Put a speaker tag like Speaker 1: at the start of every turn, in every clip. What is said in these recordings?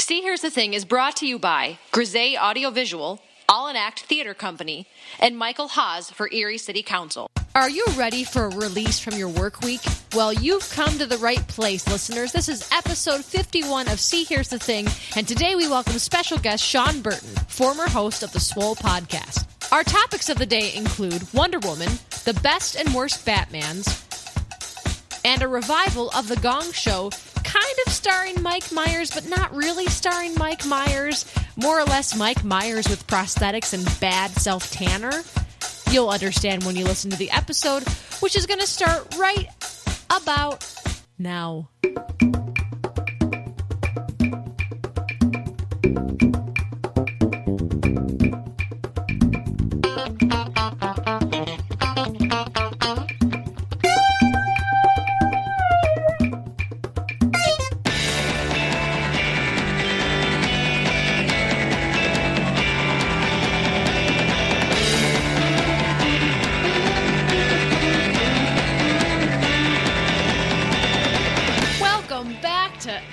Speaker 1: See Here's the Thing is brought to you by Grisey Audiovisual, All in Act Theater Company, and Michael Haas for Erie City Council. Are you ready for a release from your work week? Well, you've come to the right place, listeners. This is episode 51 of See Here's the Thing, and today we welcome special guest Sean Burton, former host of the Swole podcast. Our topics of the day include Wonder Woman, the best and worst Batmans, and a revival of the Gong Show, kind of starring Mike Myers, but not really starring Mike Myers. More or less Mike Myers with prosthetics and bad self-tanner. You'll understand when you listen to the episode, which is going to start right about now.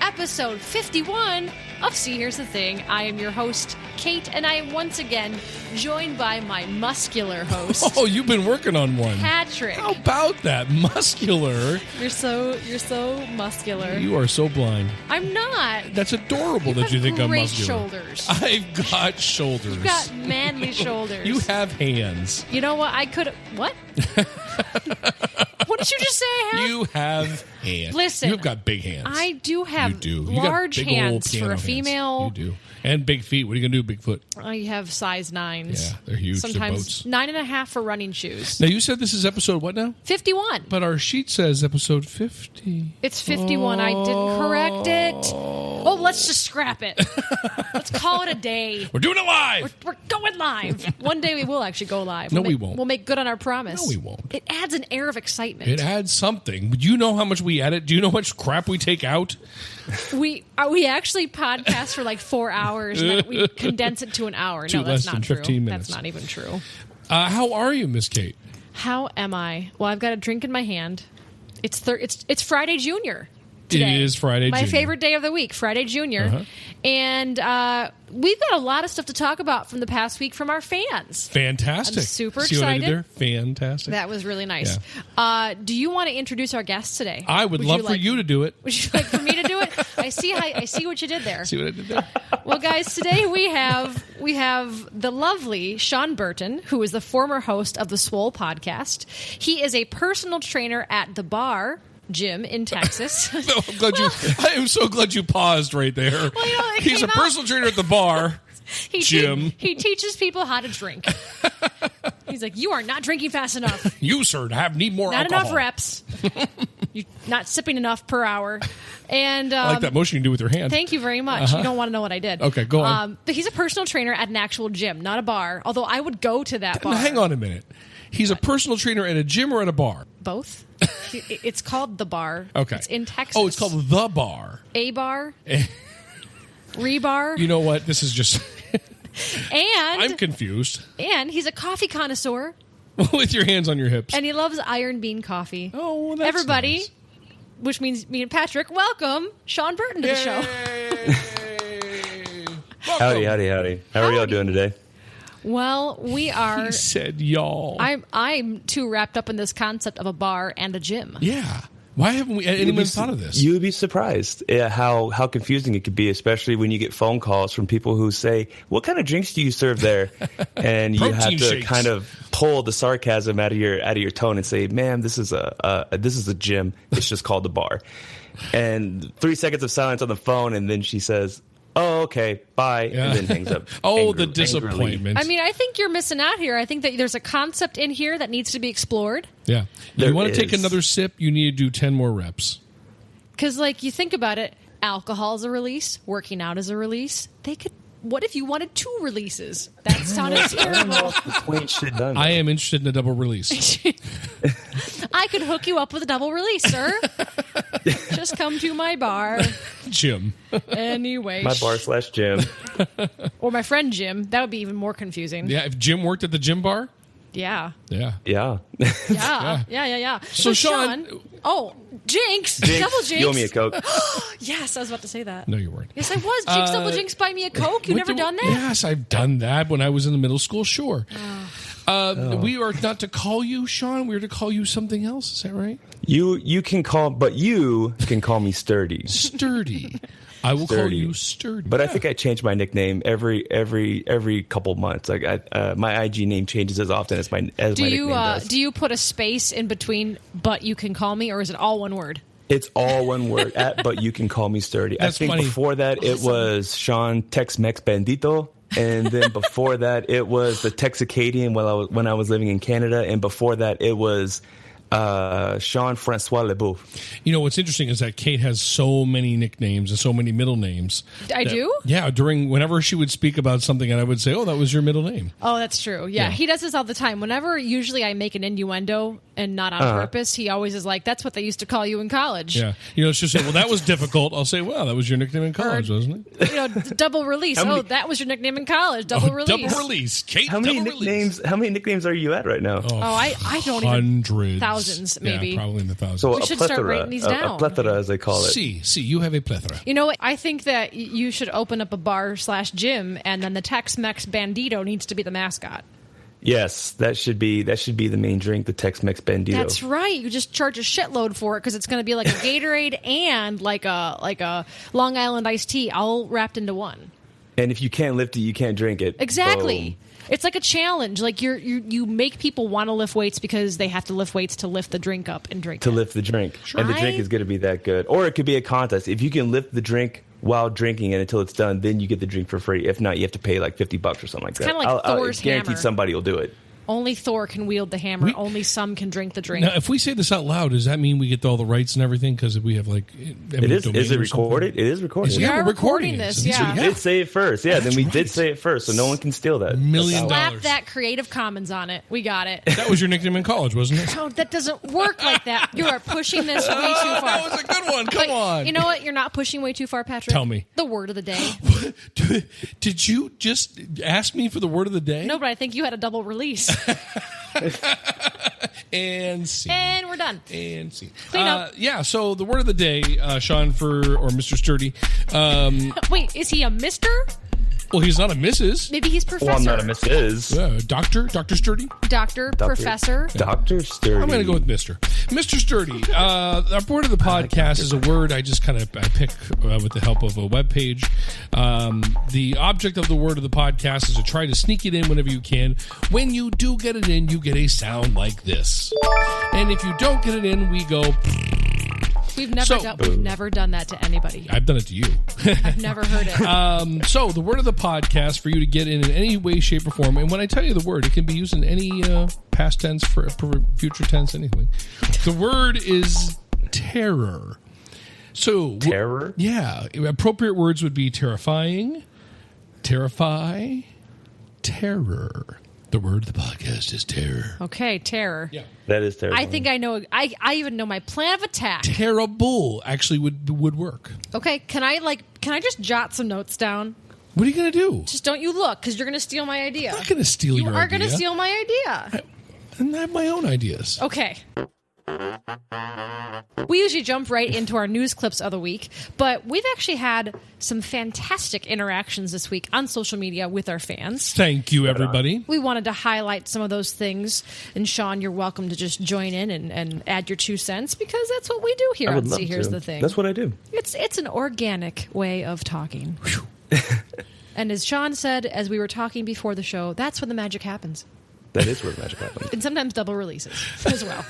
Speaker 1: Episode 51 of See Here's the Thing. I am your host, Kate, and I am once again joined by my muscular host.
Speaker 2: Oh, you've been working on one.
Speaker 1: Patrick.
Speaker 2: How about that? Muscular.
Speaker 1: You're so muscular.
Speaker 2: You are so blind.
Speaker 1: I'm not.
Speaker 2: That's adorable that you think I'm muscular.
Speaker 1: Shoulders.
Speaker 2: I've got shoulders.
Speaker 1: You've got manly shoulders.
Speaker 2: You have hands.
Speaker 1: You know what? I could. What? What did you just say I have?
Speaker 2: You have hands.
Speaker 1: Listen.
Speaker 2: You've got big hands.
Speaker 1: I do have
Speaker 2: you
Speaker 1: large
Speaker 2: got big
Speaker 1: hands for a
Speaker 2: hands.
Speaker 1: female.
Speaker 2: You do. And big feet. What are you going to do, Bigfoot?
Speaker 1: I have size 9s.
Speaker 2: Yeah, they're huge.
Speaker 1: Sometimes
Speaker 2: they're boats.
Speaker 1: 9.5 for running shoes.
Speaker 2: Now, you said this is episode what now?
Speaker 1: 51.
Speaker 2: But our sheet says episode 50.
Speaker 1: It's 51. I didn't correct it. Oh, let's just scrap it. Let's call it a day.
Speaker 2: We're doing it live.
Speaker 1: We're going live. One day we will actually go live.
Speaker 2: No, we won't.
Speaker 1: We'll make good on our promise.
Speaker 2: No, we won't.
Speaker 1: It adds an air of excitement.
Speaker 2: It adds something. Do you know how much we edit? Do you know how much crap we take out?
Speaker 1: We actually podcast for like 4 hours and then we condense it to an hour.
Speaker 2: To
Speaker 1: No, that's
Speaker 2: less
Speaker 1: not
Speaker 2: than
Speaker 1: true.
Speaker 2: 15 minutes.
Speaker 1: That's not even true.
Speaker 2: How are you, Miss Kate?
Speaker 1: How am I? Well, I've got a drink in my hand. It's Friday Junior today.
Speaker 2: It is Friday
Speaker 1: My
Speaker 2: Junior.
Speaker 1: favorite day of the week, Friday Junior. And we've got a lot of stuff to talk about from the past week from our fans.
Speaker 2: Fantastic.
Speaker 1: I'm super
Speaker 2: See what I did
Speaker 1: excited.
Speaker 2: there? Fantastic.
Speaker 1: That was really nice. Do you want to introduce our guests today?
Speaker 2: I would love for you to do it.
Speaker 1: Would you like for me to do it? I see what you did there.
Speaker 2: See what I did there?
Speaker 1: Well, guys, today we have the lovely Sean Burton, who is the former host of the Swole podcast. He is a personal trainer at the bar gym in Texas.
Speaker 2: No, I am so glad you paused right there.
Speaker 1: Well, you know,
Speaker 2: He's a personal trainer at the bar. Jim.
Speaker 1: He teaches people how to drink. He's like, you are not drinking fast enough.
Speaker 2: You, sir, need more
Speaker 1: Not
Speaker 2: alcohol.
Speaker 1: enough reps. You're not sipping enough per hour. And
Speaker 2: I like that motion you do with your hand.
Speaker 1: Thank you very much. You don't want to know what I did.
Speaker 2: Okay, go on.
Speaker 1: But he's a personal trainer at an actual gym, not a bar. Although I would go to that bar.
Speaker 2: Now, hang on a minute. He's a personal trainer at a gym or at a bar?
Speaker 1: Both. It's called the bar.
Speaker 2: Okay.
Speaker 1: It's in Texas.
Speaker 2: Oh, it's called the bar.
Speaker 1: A bar. Rebar.
Speaker 2: You know what? This is just...
Speaker 1: And
Speaker 2: I'm confused.
Speaker 1: And he's a coffee connoisseur.
Speaker 2: With your hands on your hips.
Speaker 1: And he loves iron bean coffee.
Speaker 2: Oh, well, that's
Speaker 1: Everybody,
Speaker 2: nice.
Speaker 1: Which means me and Patrick, welcome Sean Burton to the show.
Speaker 3: Howdy. How are y'all doing today?
Speaker 1: Well, we are...
Speaker 2: He said y'all.
Speaker 1: I'm too wrapped up in this concept of a bar and a gym.
Speaker 2: Yeah. Why haven't anyone thought of this?
Speaker 3: You would be surprised how confusing it could be, especially when you get phone calls from people who say, "What kind of drinks do you serve there?" And you have to
Speaker 2: shakes.
Speaker 3: kind of pull the sarcasm out of your tone and say, "Ma'am, this is a gym. It's just called the bar." And 3 seconds of silence on the phone, and then she says, "Oh, okay, bye," and then hangs up.
Speaker 2: The disappointment.
Speaker 1: I mean, I think you're missing out here. I think that there's a concept in here that needs to be explored.
Speaker 2: Yeah. If
Speaker 3: There
Speaker 2: you want to take
Speaker 3: is.
Speaker 2: another sip, you need to do 10 more reps.
Speaker 1: Because, like, you think about it, alcohol is a release, working out is a release. What if you wanted 2 releases? That sounded terrible.
Speaker 2: I am interested in a double release.
Speaker 1: I could hook you up with a double release, sir. Just come to my bar.
Speaker 2: Jim.
Speaker 1: Anyway.
Speaker 3: My bar/gym.
Speaker 1: Or my friend Jim. That would be even more confusing.
Speaker 2: Yeah, if Jim worked at the gym bar?
Speaker 1: Yeah.
Speaker 2: Yeah.
Speaker 3: Yeah.
Speaker 1: Yeah.
Speaker 2: So Sean,
Speaker 1: Jinx.
Speaker 3: Jinx,
Speaker 1: Double Jinx.
Speaker 3: you owe me a Coke.
Speaker 1: Yes, I was about to say that.
Speaker 2: no, you weren't.
Speaker 1: Yes, I was. Jinx, double Jinx, buy me a Coke. You never done that?
Speaker 2: Yes, I've done that when I was in the middle school. Sure. We are not to call you Sean. We're to call you something else. Is that right?
Speaker 3: You can call me Sturdy.
Speaker 2: Sturdy. I will call you Sturdy.
Speaker 3: But I think I change my nickname every couple months. Like my IG name changes as often as my nickname does.
Speaker 1: Do you put a space in between? But you can call me, or is it all one word?
Speaker 3: It's all one word. But you can call me Sturdy.
Speaker 2: That's
Speaker 3: I think
Speaker 2: funny.
Speaker 3: before that it was Sean Tex-Mex Bandito. And then before that, it was the Texacadian when I was living in Canada. And before that, it was Sean Francois Leboeuf.
Speaker 2: You know, what's interesting is that Kate has so many nicknames and so many middle names.
Speaker 1: I do?
Speaker 2: Yeah, whenever she would speak about something, and I would say, oh, that was your middle name.
Speaker 1: Oh, that's true. Yeah, he does this all the time. Whenever usually I make an innuendo and not on purpose, he always is like, that's what they used to call you in college.
Speaker 2: Yeah. You know, she'll say, well, that was difficult. I'll say, well, that was your nickname in college, wasn't it?
Speaker 1: You know, double release. That was your nickname in college. Double release.
Speaker 2: Double release. Kate,
Speaker 3: How many nicknames are you at right now?
Speaker 1: I don't even.
Speaker 2: Hundreds.
Speaker 1: Thousands, maybe.
Speaker 2: Yeah, probably in the thousands.
Speaker 3: So
Speaker 1: We
Speaker 3: a
Speaker 1: should
Speaker 3: plethora,
Speaker 1: start writing these down.
Speaker 3: A plethora, as they call it.
Speaker 2: See, you have a plethora.
Speaker 1: You know what? I think that you should open up a bar/gym, and then the Tex-Mex Bandito needs to be the mascot.
Speaker 3: Yes, that should be the main drink, the Tex-Mex Bandito.
Speaker 1: That's right. You just charge a shitload for it because it's going to be like a Gatorade and like a Long Island iced tea all wrapped into one.
Speaker 3: And if you can't lift it, you can't drink it.
Speaker 1: Exactly.
Speaker 3: Boom.
Speaker 1: It's like a challenge. Like you make people want to lift weights because they have to lift weights to lift the drink up and drink
Speaker 3: To
Speaker 1: it.
Speaker 3: lift the drink.
Speaker 1: Sure.
Speaker 3: And the drink is going to be that good. Or it could be a contest. If you can lift the drink while drinking it until it's done, then you get the drink for free. If not, you have to pay like $50 or something like that.
Speaker 1: Kind of like Thor's
Speaker 3: guaranteed
Speaker 1: hammer.
Speaker 3: Somebody will do it.
Speaker 1: Only Thor can wield the hammer. Only some can drink the drink.
Speaker 2: Now, if we say this out loud, does that mean we get all the rights and everything? Because we have like...
Speaker 3: It is. Is it recorded? It is recorded.
Speaker 2: We
Speaker 1: are
Speaker 2: we're
Speaker 1: recording this, yeah.
Speaker 3: We did say it first. Yeah, then we
Speaker 2: right.
Speaker 3: did say it first, so no one can steal that.
Speaker 2: $1 million.
Speaker 1: Slap that Creative Commons on it. We got it.
Speaker 2: That was your nickname in college, wasn't it?
Speaker 1: Oh, that doesn't work like that. You are pushing this way too far.
Speaker 2: That was a good one. Come on.
Speaker 1: You know what? You're not pushing way too far, Patrick.
Speaker 2: Tell me.
Speaker 1: The word of the day.
Speaker 2: Did you just ask me for the word of the day?
Speaker 1: No, but I think you had a double release.
Speaker 2: And see.
Speaker 1: And we're done.
Speaker 2: And see.
Speaker 1: Clean up.
Speaker 2: Yeah, so the word of the day, Sean, or Mr. Sturdy.
Speaker 1: Wait, is he a Mr.?
Speaker 2: Well, he's not a Mrs.
Speaker 1: Maybe he's Professor.
Speaker 3: Well, I'm not a Mrs.
Speaker 2: Dr. Sturdy?
Speaker 1: Doctor, Professor.
Speaker 3: Dr. Sturdy.
Speaker 2: I'm going to go with Mr. Mr. Sturdy. Our word of the podcast is a word I just I pick with the help of a webpage. The object of the word of the podcast is to try to sneak it in whenever you can. When you do get it in, you get a sound like this. And if you don't get it in, we go...
Speaker 1: We've never done that to anybody.
Speaker 2: I've done it to you.
Speaker 1: I've never heard it.
Speaker 2: So the word of the podcast for you to get in any way, shape, or form. And when I tell you the word, it can be used in any past tense, for future tense, anything. The word is terror. So
Speaker 3: terror?
Speaker 2: Yeah. Appropriate words would be terrifying, terrify, terror. The word of the podcast is terror.
Speaker 1: Okay, terror.
Speaker 2: Yeah.
Speaker 3: That is terrible.
Speaker 1: I think I know. I even know my plan of attack.
Speaker 2: Terrible actually would work.
Speaker 1: Okay, can I just jot some notes down?
Speaker 2: What are you going to do?
Speaker 1: Just don't you look, because you're going to steal my idea.
Speaker 2: I'm not going to steal your idea.
Speaker 1: You are going to steal my idea.
Speaker 2: And I have my own ideas.
Speaker 1: Okay. We usually jump right into our news clips of the week, but we've actually had some fantastic interactions this week on social media with our fans.
Speaker 2: Thank you, everybody.
Speaker 1: We wanted to highlight some of those things, and Sean, you're welcome to just join in and add your 2 cents, because that's what we do here on See Here's the Thing.
Speaker 3: That's what I do.
Speaker 1: It's an organic way of talking. And as Sean said, as we were talking before the show, that's when the magic happens.
Speaker 3: That is where the magic happens.
Speaker 1: And sometimes double releases as well.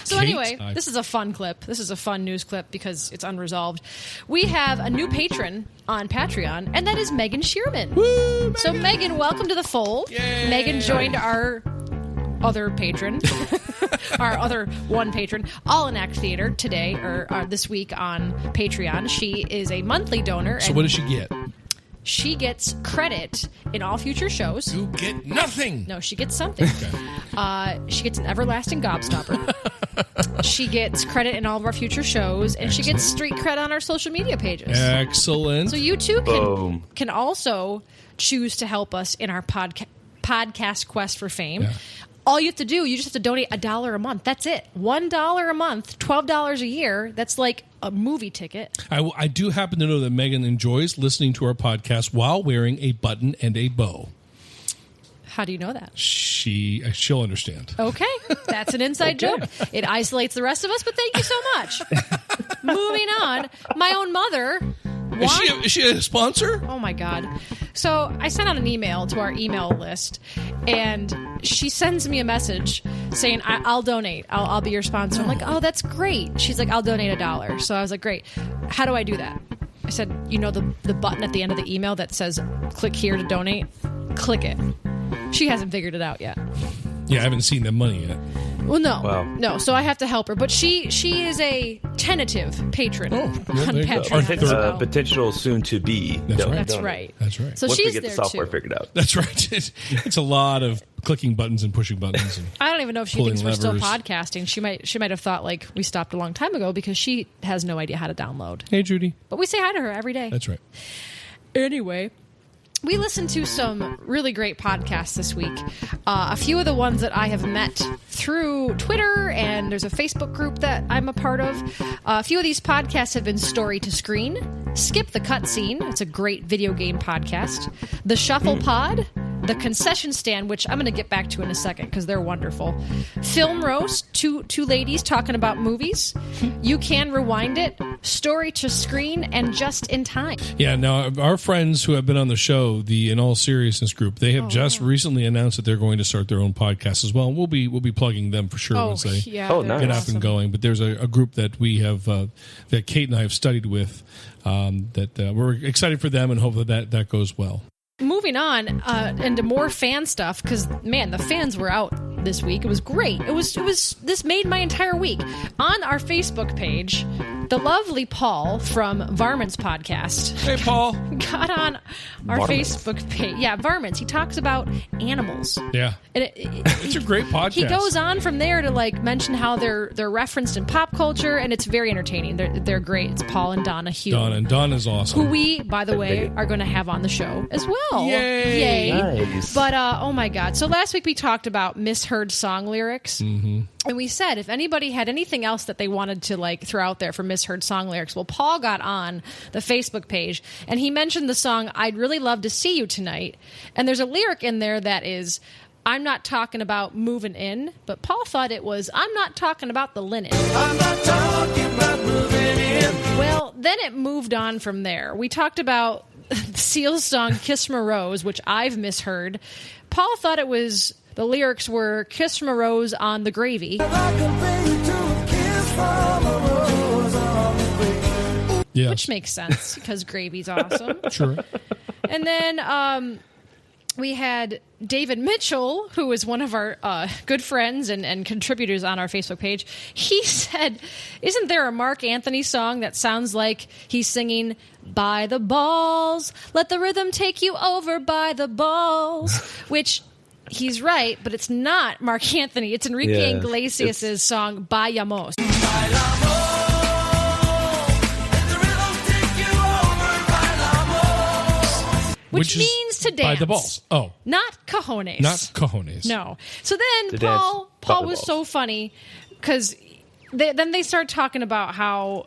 Speaker 1: So anyway, this is a fun clip. This is a fun news clip because it's unresolved. We have a new patron on Patreon, and that is Megan Shearman.
Speaker 2: Woo, Megan!
Speaker 1: So Megan, welcome to the fold.
Speaker 2: Yay!
Speaker 1: Megan joined our other patron, our other one patron, All in Act Theater today, or this week on Patreon. She is a monthly donor.
Speaker 2: So what does she get?
Speaker 1: She gets credit in all future shows.
Speaker 2: You get nothing.
Speaker 1: No, she gets something. She gets an everlasting gobstopper. She gets credit in all of our future shows, and she gets street cred on our social media pages.
Speaker 2: Excellent.
Speaker 1: So you too can also choose to help us in our podcast podcast quest for fame.
Speaker 2: Yeah.
Speaker 1: All you have to do, you just have to donate $1 a month. That's it. $1 a month, $12 a year. That's like a movie ticket.
Speaker 2: I do happen to know that Megan enjoys listening to our podcast while wearing a button and a bow.
Speaker 1: How do you know that?
Speaker 2: She'll understand.
Speaker 1: Okay. That's an inside joke. It isolates the rest of us, but thank you so much. Moving on. My own mother.
Speaker 2: Is she a sponsor?
Speaker 1: Oh, my God. So I sent out an email to our email list, and she sends me a message saying, I'll donate. I'll be your sponsor. I'm like, oh, that's great. She's like, I'll donate $1. So I was like, great. How do I do that? I said, you know the button at the end of the email that says, click here to donate? Click it. She hasn't figured it out yet.
Speaker 2: Yeah, I haven't seen the money yet.
Speaker 1: Well, no.
Speaker 3: Wow.
Speaker 1: No, so I have to help her. But she is a tentative patron on Patreon as well.
Speaker 3: Potential soon to be.
Speaker 1: That's right.
Speaker 2: That's right.
Speaker 1: So
Speaker 3: Once
Speaker 1: she's
Speaker 3: we get
Speaker 1: there
Speaker 3: the software
Speaker 1: too.
Speaker 3: figured out.
Speaker 2: That's right. It's a lot of clicking buttons and pushing buttons. And
Speaker 1: I don't even know if she thinks we're still
Speaker 2: levers.
Speaker 1: podcasting. She might have thought like we stopped a long time ago because she has no idea how to download.
Speaker 2: Hey, Judy.
Speaker 1: But we say hi to her every day.
Speaker 2: That's right.
Speaker 1: Anyway, we listened to some really great podcasts this week. A few of the ones that I have met through Twitter, and there's a Facebook group that I'm a part of. A few of these podcasts have been Story to Screen, Skip the Cutscene. It's a great video game podcast. The Shuffle Pod, The Concession Stand, which I'm going to get back to in a second because they're wonderful. Film Roast, two ladies talking about movies. You Can Rewind It, Story to Screen, and Just in Time.
Speaker 2: Yeah, now our friends who have been on the show, the In All Seriousness group, they have just recently announced that they're going to start their own podcast as well. And we'll be plugging them for sure once they
Speaker 3: nice.
Speaker 2: get up and going. But there's a group that we have that Kate and I have studied with that we're excited for them and hope that goes well.
Speaker 1: Moving on into more fan stuff, because man, the fans were out this week. It was great. It was. This made my entire week. On our Facebook page, the lovely Paul from Varmints Podcast.
Speaker 2: Hey, Paul.
Speaker 1: Got on our
Speaker 3: Varmints.
Speaker 1: Facebook page. Yeah, Varmints. He talks about animals.
Speaker 2: Yeah,
Speaker 1: And
Speaker 2: it's a great podcast.
Speaker 1: he goes on from there to like mention how they're referenced in pop culture, and it's very entertaining. They're great. It's Paul and Donna Hugh.
Speaker 2: Donna's awesome.
Speaker 1: Who we, by the way, are going to have on the show as well.
Speaker 2: Yay!
Speaker 3: Nice.
Speaker 1: But, oh my God. So last week we talked about misheard song lyrics.
Speaker 2: Mm-hmm.
Speaker 1: And we said if anybody had anything else that they wanted to like throw out there for misheard song lyrics, well, Paul got on the Facebook page and he mentioned the song I'd Really Love to See You Tonight. And there's a lyric in there that is, I'm not talking about moving in, but Paul thought it was, I'm not talking about the linen.
Speaker 4: I'm not talking about moving in.
Speaker 1: Well, then it moved on from there. We talked about Seal's song Kiss from a Rose, which I've misheard. Paul thought it was, the lyrics were Kiss from a Rose on the gravy.
Speaker 4: I compare you to a kiss from a rose on the grave.
Speaker 2: Yeah,
Speaker 1: Which makes sense because gravy's awesome.
Speaker 2: sure.
Speaker 1: And then we had David Mitchell, who is one of our good friends and contributors on our Facebook page. He said, isn't there a Mark Anthony song that sounds like he's singing, by the balls, let the rhythm take you over by the balls, which he's right, but it's not Mark Anthony. It's Enrique Iglesias' song, Vayamos. Which means to dance.
Speaker 2: By the balls. Oh.
Speaker 1: Not cojones.
Speaker 2: Not cojones.
Speaker 1: No. So then
Speaker 3: To
Speaker 1: Paul
Speaker 3: dance by the
Speaker 1: was
Speaker 3: balls.
Speaker 1: so funny because then they start talking about how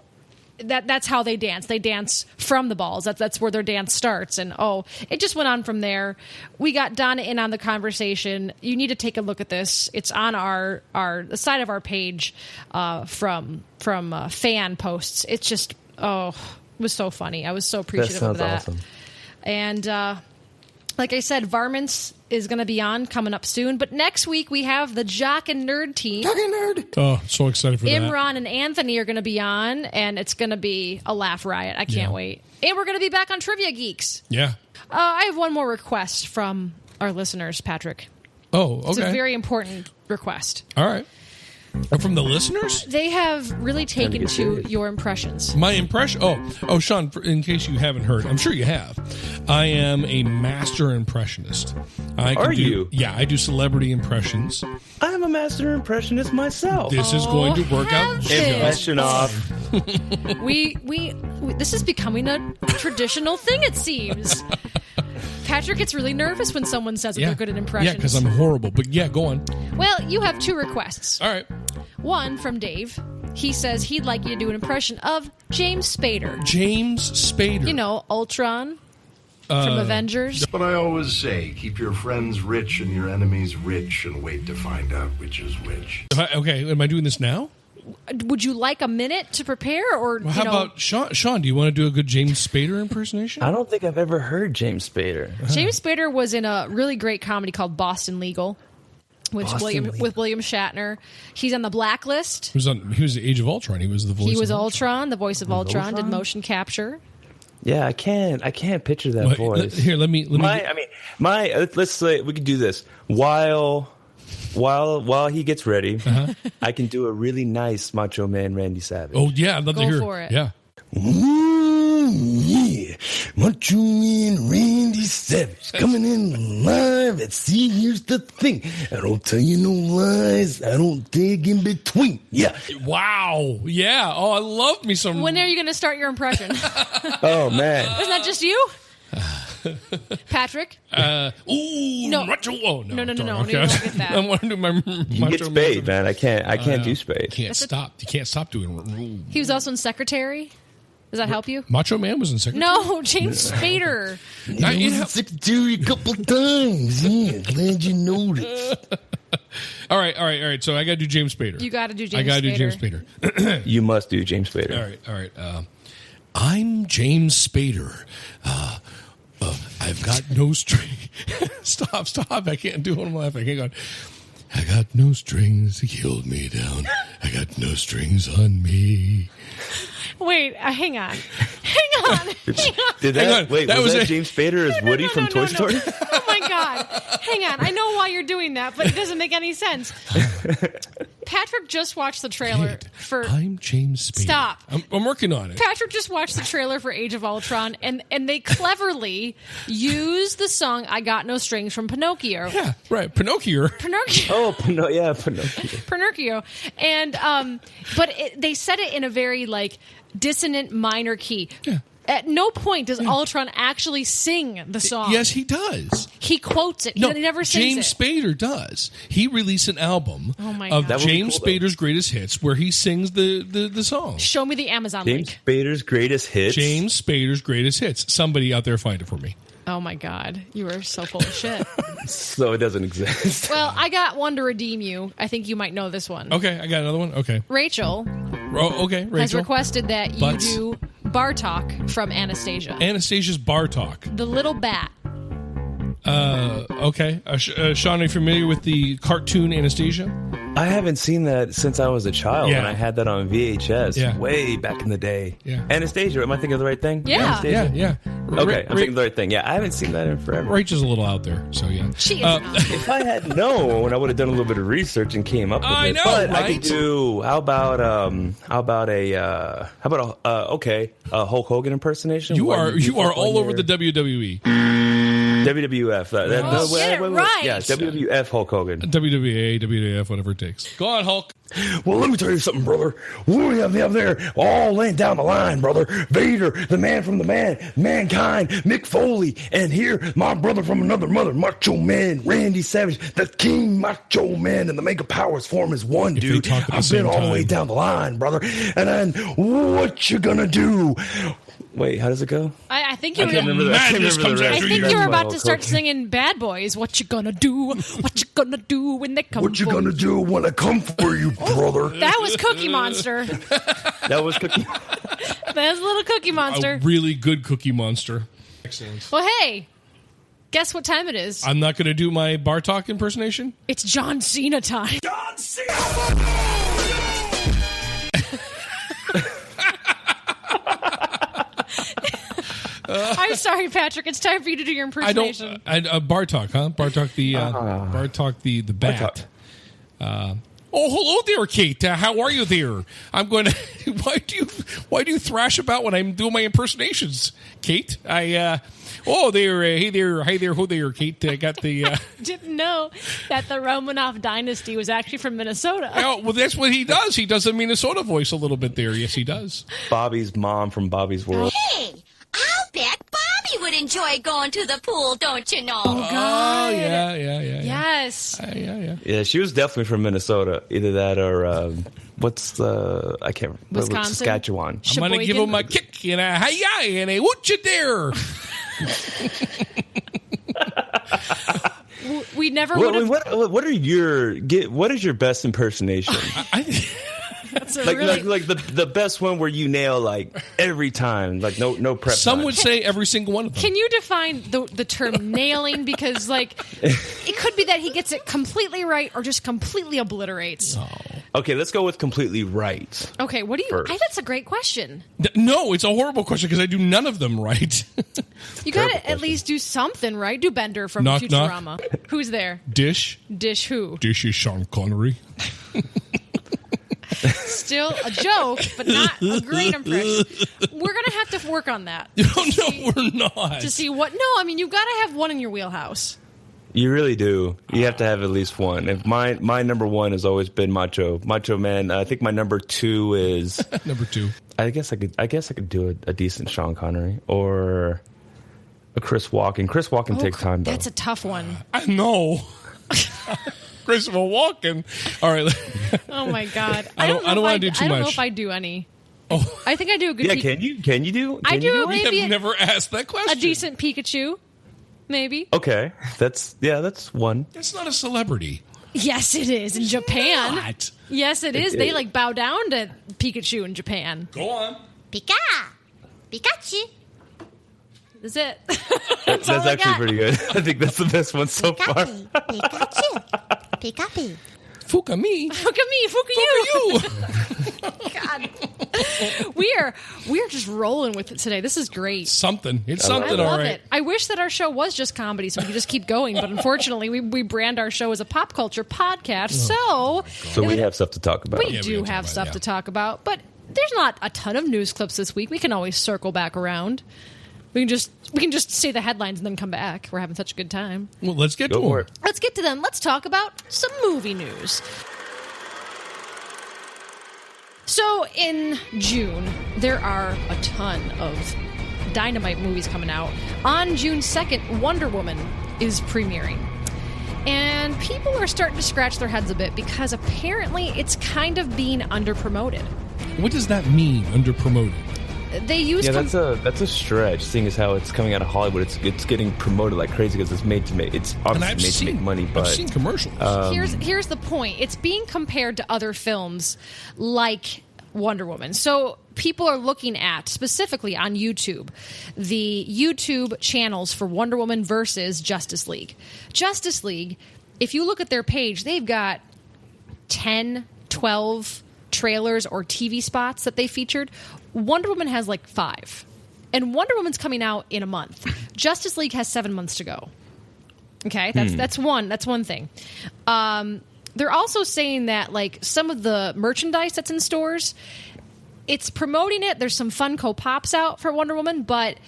Speaker 1: that's how they dance. They dance from the balls. That's where their dance starts. And it just went on from there. We got Donna in on the conversation. You need to take a look at this. It's on the side of our page from fan posts. It's just it was so funny. I was so appreciative of that.
Speaker 3: Awesome.
Speaker 1: And like I said, Varmints is going to be on coming up soon. But next week we have the Jock and Nerd team.
Speaker 4: Jock and Nerd.
Speaker 2: Oh, so excited for that.
Speaker 1: Imran and Anthony are going to be on, and it's going to be a laugh riot. I can't wait. And we're going to be back on Trivia Geeks.
Speaker 2: Yeah.
Speaker 1: I have one more request from our listeners, Patrick.
Speaker 2: Oh, okay.
Speaker 1: It's a very important request.
Speaker 2: All right. From the listeners?
Speaker 1: They have really taken
Speaker 3: get
Speaker 1: to
Speaker 3: serious.
Speaker 1: your impressions.
Speaker 2: My impression? Oh, Sean, in case you haven't heard, I'm sure you have, I am a master impressionist.
Speaker 3: Are you?
Speaker 2: Yeah, I do celebrity impressions.
Speaker 3: I'm a master impressionist myself.
Speaker 2: This is going to work out
Speaker 1: heavens.
Speaker 2: just
Speaker 3: Impression off.
Speaker 1: We this is becoming a traditional thing, it seems. Patrick gets really nervous when someone says that they're good at impressions.
Speaker 2: Yeah, because I'm horrible. But yeah, go on.
Speaker 1: Well, you have 2 requests.
Speaker 2: All right.
Speaker 1: One from Dave. He says he'd like you to do an impression of James Spader.
Speaker 2: James Spader.
Speaker 1: You know, Ultron from Avengers.
Speaker 5: But I always say, keep your friends rich and your enemies rich and wait to find out which is which.
Speaker 2: Okay, am I doing this now?
Speaker 1: Would you like a minute to prepare? Or
Speaker 2: Well, how about Sean? Sean, do you want to do a good James Spader impersonation?
Speaker 3: I don't think I've ever heard James Spader.
Speaker 1: James Spader was in a really great comedy called Boston Legal. With William Shatner. He's on The Blacklist.
Speaker 2: He was the Age of Ultron. He was the voice.
Speaker 1: He was
Speaker 2: of
Speaker 1: Ultron, the voice of Ultron, did motion capture.
Speaker 3: Yeah, I can't picture that voice.
Speaker 2: Here, let me.
Speaker 3: Let's say we could do this while he gets ready. I can do a really nice Macho Man Randy Savage.
Speaker 2: Oh yeah, I'd love to hear.
Speaker 1: Go for it.
Speaker 2: Yeah.
Speaker 3: Yeah, Macho Man Randy Savage coming in live. And see, here's the thing: I don't tell you no lies. I don't dig in between. Yeah.
Speaker 2: Wow. Yeah. Oh, I love me some.
Speaker 1: When are you going to start your impression?
Speaker 3: Oh man.
Speaker 1: Isn't that just you? Patrick?
Speaker 2: No. Macho. Oh, no.
Speaker 1: No,
Speaker 2: Okay.
Speaker 1: you don't get that.
Speaker 2: I want to do my
Speaker 3: You
Speaker 2: Macho
Speaker 3: get Spade, man. I can't do Spade.
Speaker 2: Can't stop. You can't stop doing.
Speaker 1: He was also in Secretary. Does that help you?
Speaker 2: Macho Man was in Secretary.
Speaker 1: No, James Spader.
Speaker 3: I was in Secretary a couple times. Yeah, glad you noticed.
Speaker 2: All right. So I got to do James Spader.
Speaker 1: You got to do James Spader.
Speaker 2: I got to do James Spader.
Speaker 3: You must do James Spader.
Speaker 2: All right. I'm James Spader. I've got no string. Stop. I can't do one laugh. I can't go. I got no strings to hold me down. I got no strings on me.
Speaker 1: Wait, hang on.
Speaker 3: Did that? Wait, was that James Spader as Woody from Toy Story?
Speaker 1: Oh my God! Hang on. I know why you're doing that, but it doesn't make any sense. Patrick just watched the trailer for.
Speaker 2: I'm James Spader.
Speaker 1: Stop.
Speaker 2: I'm working on it.
Speaker 1: Patrick just watched the trailer for Age of Ultron, and they cleverly use the song "I Got No Strings" from Pinocchio.
Speaker 2: Yeah, right. Pinocchio.
Speaker 3: Oh, Pinocchio.
Speaker 1: Pinocchio, and but they said it in a very dissonant minor key.
Speaker 2: Yeah.
Speaker 1: At no point does Ultron actually sing the song.
Speaker 2: Yes, he does.
Speaker 1: He quotes it.
Speaker 2: No,
Speaker 1: he never sings
Speaker 2: James
Speaker 1: it.
Speaker 2: Spader does. He released an album
Speaker 1: God.
Speaker 2: of
Speaker 3: That would be
Speaker 2: James
Speaker 3: cool, though.
Speaker 2: Spader's greatest hits where he sings the song.
Speaker 1: Show me the Amazon
Speaker 3: James
Speaker 1: link.
Speaker 3: Spader's greatest hits.
Speaker 2: James Spader's greatest hits. Somebody out there find it for me.
Speaker 1: Oh my God, you are so full of shit.
Speaker 3: So it doesn't exist.
Speaker 1: Well, I got one to redeem you. I think you might know this one.
Speaker 2: Okay, I got another one. Okay.
Speaker 1: Rachel
Speaker 2: Okay,
Speaker 1: has
Speaker 2: Rachel. Butts.
Speaker 1: requested that you do Bartok from Anastasia.
Speaker 2: Anastasia's Bar Talk.
Speaker 1: The little bat.
Speaker 2: Okay. Sean, are you familiar with the cartoon Anastasia?
Speaker 3: I haven't seen that since I was a child,
Speaker 2: Yeah.
Speaker 3: and I had that on VHS way back in the day.
Speaker 2: Yeah.
Speaker 3: Anastasia, am I thinking of the right thing?
Speaker 1: Yeah.
Speaker 3: Anastasia?
Speaker 2: Yeah.
Speaker 3: Okay, I'm thinking of the right thing. Yeah, I haven't seen that in forever.
Speaker 2: Rachel's a little out there, so yeah.
Speaker 1: She is not.
Speaker 3: If I had known, I would have done a little bit of research and came up with
Speaker 2: I
Speaker 3: it.
Speaker 2: know,
Speaker 3: But I
Speaker 2: right?
Speaker 3: could do. How about a Hulk Hogan impersonation?
Speaker 2: You
Speaker 3: Why
Speaker 2: are
Speaker 3: you fuck
Speaker 2: all
Speaker 3: on
Speaker 2: over
Speaker 3: your-
Speaker 2: the WWE.
Speaker 3: WWF.
Speaker 1: Get it right.
Speaker 3: Yeah, WWF Hulk Hogan.
Speaker 2: WWA, WWF, whatever it takes. Go on, Hulk.
Speaker 6: Well, let me tell you something, brother. What do we have there? All laying down the line, brother. Vader, the man from the man, mankind, Mick Foley, and here, my brother from another mother, Macho Man, Randy Savage, the King Macho Man, and the Mega Powers form as one,
Speaker 2: If they
Speaker 6: dude.
Speaker 2: talk at the
Speaker 6: I've
Speaker 2: same
Speaker 6: been all the
Speaker 2: time.
Speaker 6: way down the line, brother. And then, what you gonna do?
Speaker 3: Wait, how does it go?
Speaker 1: I think you were.
Speaker 2: Madness comes
Speaker 1: I
Speaker 2: after
Speaker 1: think
Speaker 2: you.
Speaker 1: you were about to
Speaker 3: Hulk
Speaker 1: start
Speaker 3: Hogan.
Speaker 1: singing "Bad Boys." What you gonna do? What you gonna do when they come?
Speaker 6: What you
Speaker 1: for
Speaker 6: gonna do when I come for you, brother?
Speaker 1: That was Cookie Monster.
Speaker 3: That was Cookie.
Speaker 1: That was a little Cookie Monster.
Speaker 2: A really good Cookie Monster. Excellent.
Speaker 1: Well, hey, guess what time it is?
Speaker 2: I'm not going to do my Bar Talk impersonation.
Speaker 1: It's John Cena time.
Speaker 6: John Cena!
Speaker 1: I'm sorry, Patrick. It's time for you to do your
Speaker 2: I
Speaker 1: impersonation.
Speaker 2: don't. Bar Talk, huh? Bar Talk the bat. Oh, hello there, Kate. How are you there? I'm going to. Why do you thrash about when I'm doing my impersonations, Kate? Oh, there. Hey there. Hi there. Ho there, Kate. I got the.
Speaker 1: Didn't know that the Romanov dynasty was actually from Minnesota.
Speaker 2: Oh, well, that's what he does. He does a Minnesota voice a little bit there. Yes, he does.
Speaker 3: Bobby's mom from Bobby's World.
Speaker 7: Hey, I'll bet Bobby would enjoy going to the pool, don't you know?
Speaker 2: Oh, yeah.
Speaker 1: Yes.
Speaker 3: Yeah, she was definitely from Minnesota. Either that or what's the I can't remember.
Speaker 1: Wisconsin?
Speaker 3: Saskatchewan.
Speaker 2: I'm going to give him a kick and a hi-yi and a what you dare.
Speaker 1: We never would have.
Speaker 3: What is your best impersonation?
Speaker 1: That's a
Speaker 3: like the best one where you nail like every time, like no prep.
Speaker 2: Some
Speaker 3: time.
Speaker 2: would say every single one of them.
Speaker 1: Can you define the term nailing? Because like it could be that he gets it completely right or just completely obliterates.
Speaker 3: Okay, let's go with completely right.
Speaker 1: Okay, what do you? That's a great question.
Speaker 2: No, it's a horrible question because I do none of them right.
Speaker 1: You got to at least do something right. Do Bender from
Speaker 2: Knock,
Speaker 1: Futurama.
Speaker 2: knock.
Speaker 1: Who's there?
Speaker 2: Dish.
Speaker 1: Dish who?
Speaker 2: Dish is Sean Connery.
Speaker 1: Still a joke, but not a great impression. We're going to have to work on that.
Speaker 2: No, we're not.
Speaker 1: To see what? No, I mean, you've got to have one in your wheelhouse.
Speaker 3: You really do. You have to have at least one. If my number one has always been Macho Man. I think my number two is
Speaker 2: number two.
Speaker 3: I guess I could do a decent Sean Connery or a Chris Walken. Chris Walken takes time though.
Speaker 1: That's a tough one.
Speaker 2: I know. Christopher Walken. All right.
Speaker 1: Oh my God.
Speaker 2: I don't want to do too much.
Speaker 1: I don't know if I do any.
Speaker 2: Oh.
Speaker 1: I think I do a good.
Speaker 3: Yeah, can you do?
Speaker 1: I do.
Speaker 2: We
Speaker 1: Maybe
Speaker 2: have never asked that question.
Speaker 1: a decent Pikachu. Maybe.
Speaker 3: Okay, that's one.
Speaker 2: That's not a celebrity.
Speaker 1: Yes, it is in Japan.
Speaker 2: Not.
Speaker 1: Yes, it is. They like bow down to Pikachu in Japan.
Speaker 2: Go on.
Speaker 7: Pikachu.
Speaker 1: That's it.
Speaker 3: That's actually pretty good. I think that's the best one so far.
Speaker 7: Pikachu.
Speaker 2: Fuka me.
Speaker 1: Fuka me. Fuka you. God. We are just rolling with it today. This is great.
Speaker 2: Something. It's
Speaker 1: I
Speaker 2: something,
Speaker 1: love
Speaker 2: all right.
Speaker 1: it. I wish that our show was just comedy so we could just keep going, but unfortunately we brand our show as a pop culture podcast, so
Speaker 3: we have stuff to talk about.
Speaker 1: We do have stuff to talk about, but there's not a ton of news clips this week. We can always circle back around. We can just say the headlines and then come back. We're having such a good time.
Speaker 2: Well, let's get to
Speaker 3: for
Speaker 2: it.
Speaker 1: Let's get to them. Let's talk about some movie news. So in June, there are a ton of dynamite movies coming out. On June 2nd, Wonder Woman is premiering. And people are starting to scratch their heads a bit because apparently it's kind of being underpromoted.
Speaker 2: What does that mean, underpromoted?
Speaker 1: They use
Speaker 3: that's a stretch, seeing as how it's coming out of Hollywood. It's getting promoted like crazy because it's made to make. It's obviously made to make money, but
Speaker 2: I've seen commercials.
Speaker 1: Here's the point. It's being compared to other films like Wonder Woman. So people are looking at, specifically on YouTube, the YouTube channels for Wonder Woman versus Justice League. Justice League, if you look at their page, they've got 10, 12 trailers or TV spots that they featured. Wonder Woman has like 5. And Wonder Woman's coming out in a month. Justice League has 7 months to go. Okay, that's one thing. They're also saying that like some of the merchandise that's in stores, it's promoting it. There's some Funko Pops out for Wonder Woman, but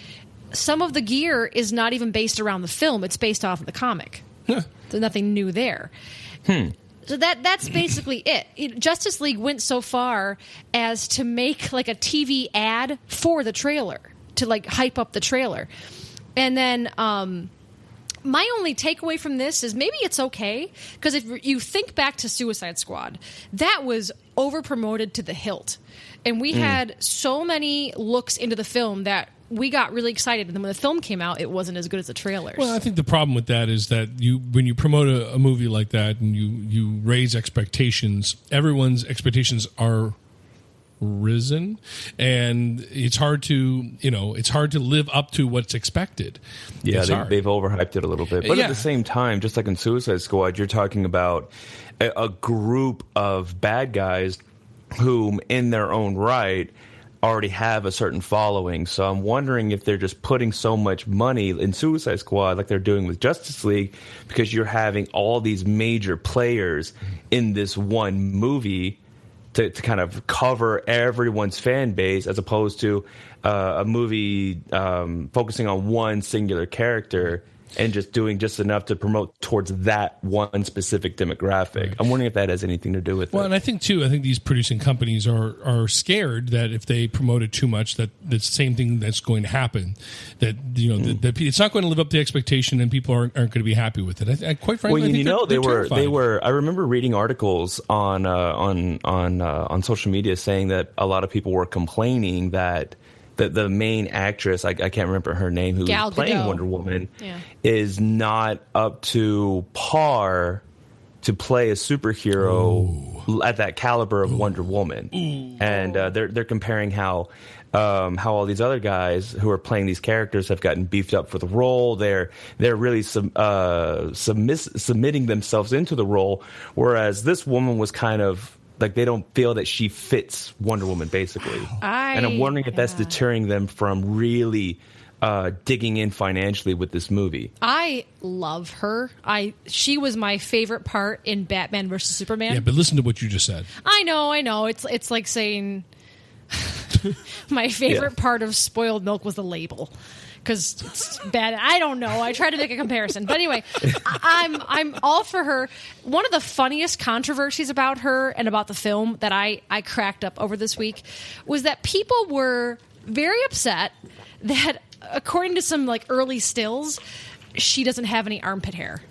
Speaker 1: some of the gear is not even based around the film. It's based off of the comic. There's nothing new there. So that's basically it. Justice League went so far as to make like a TV ad for the trailer to like hype up the trailer. And then my only takeaway from this is maybe it's okay because if you think back to Suicide Squad, that was over promoted to the hilt. And we had so many looks into the film that we got really excited, and then when the film came out, it wasn't as good as the trailers.
Speaker 2: Well, I think the problem with that is that when you promote a movie like that and you raise expectations, everyone's expectations are risen, and it's hard to live up to what's expected.
Speaker 3: Yeah, they've overhyped it a little bit, but at the same time, just like in Suicide Squad, you're talking about a group of bad guys whom, in their own right, already have a certain following. So I'm wondering if they're just putting so much money in Suicide Squad like they're doing with Justice League because you're having all these major players in this one movie to kind of cover everyone's fan base as opposed to a movie focusing on one singular character and just doing just enough to promote towards that one specific demographic.
Speaker 2: Right.
Speaker 3: I'm wondering if that has anything to do with
Speaker 2: Well,
Speaker 3: it.
Speaker 2: and I think these producing companies are scared that if they promote it too much, that the same thing that's going to happen. That that it's not going to live up to the expectation, and people aren't going to be happy with it. I quite frankly,
Speaker 3: Well,
Speaker 2: I think
Speaker 3: they
Speaker 2: terrified.
Speaker 3: were. I remember reading articles on social media saying that a lot of people were complaining that the main actress, I can't remember her name, who
Speaker 1: Gal
Speaker 3: was playing
Speaker 1: Gadot.
Speaker 3: Wonder Woman,
Speaker 1: Yeah.
Speaker 3: is not up to par to play a superhero at that caliber of Wonder Woman. And they're comparing how all these other guys who are playing these characters have gotten beefed up for the role. They're really submitting themselves into the role, whereas this woman was kind of like they don't feel that she fits Wonder Woman, basically. And I'm wondering if that's deterring them from really digging in financially with this movie.
Speaker 1: I love her. She was my favorite part in Batman versus Superman.
Speaker 2: Yeah, but listen to what you just said.
Speaker 1: I know. It's like saying my favorite part of spoiled milk was the label. Because it's bad. I don't know. I tried to make a comparison. But anyway, I'm all for her. One of the funniest controversies about her and about the film that I cracked up over this week was that people were very upset that, according to some like early stills, she doesn't have any armpit hair.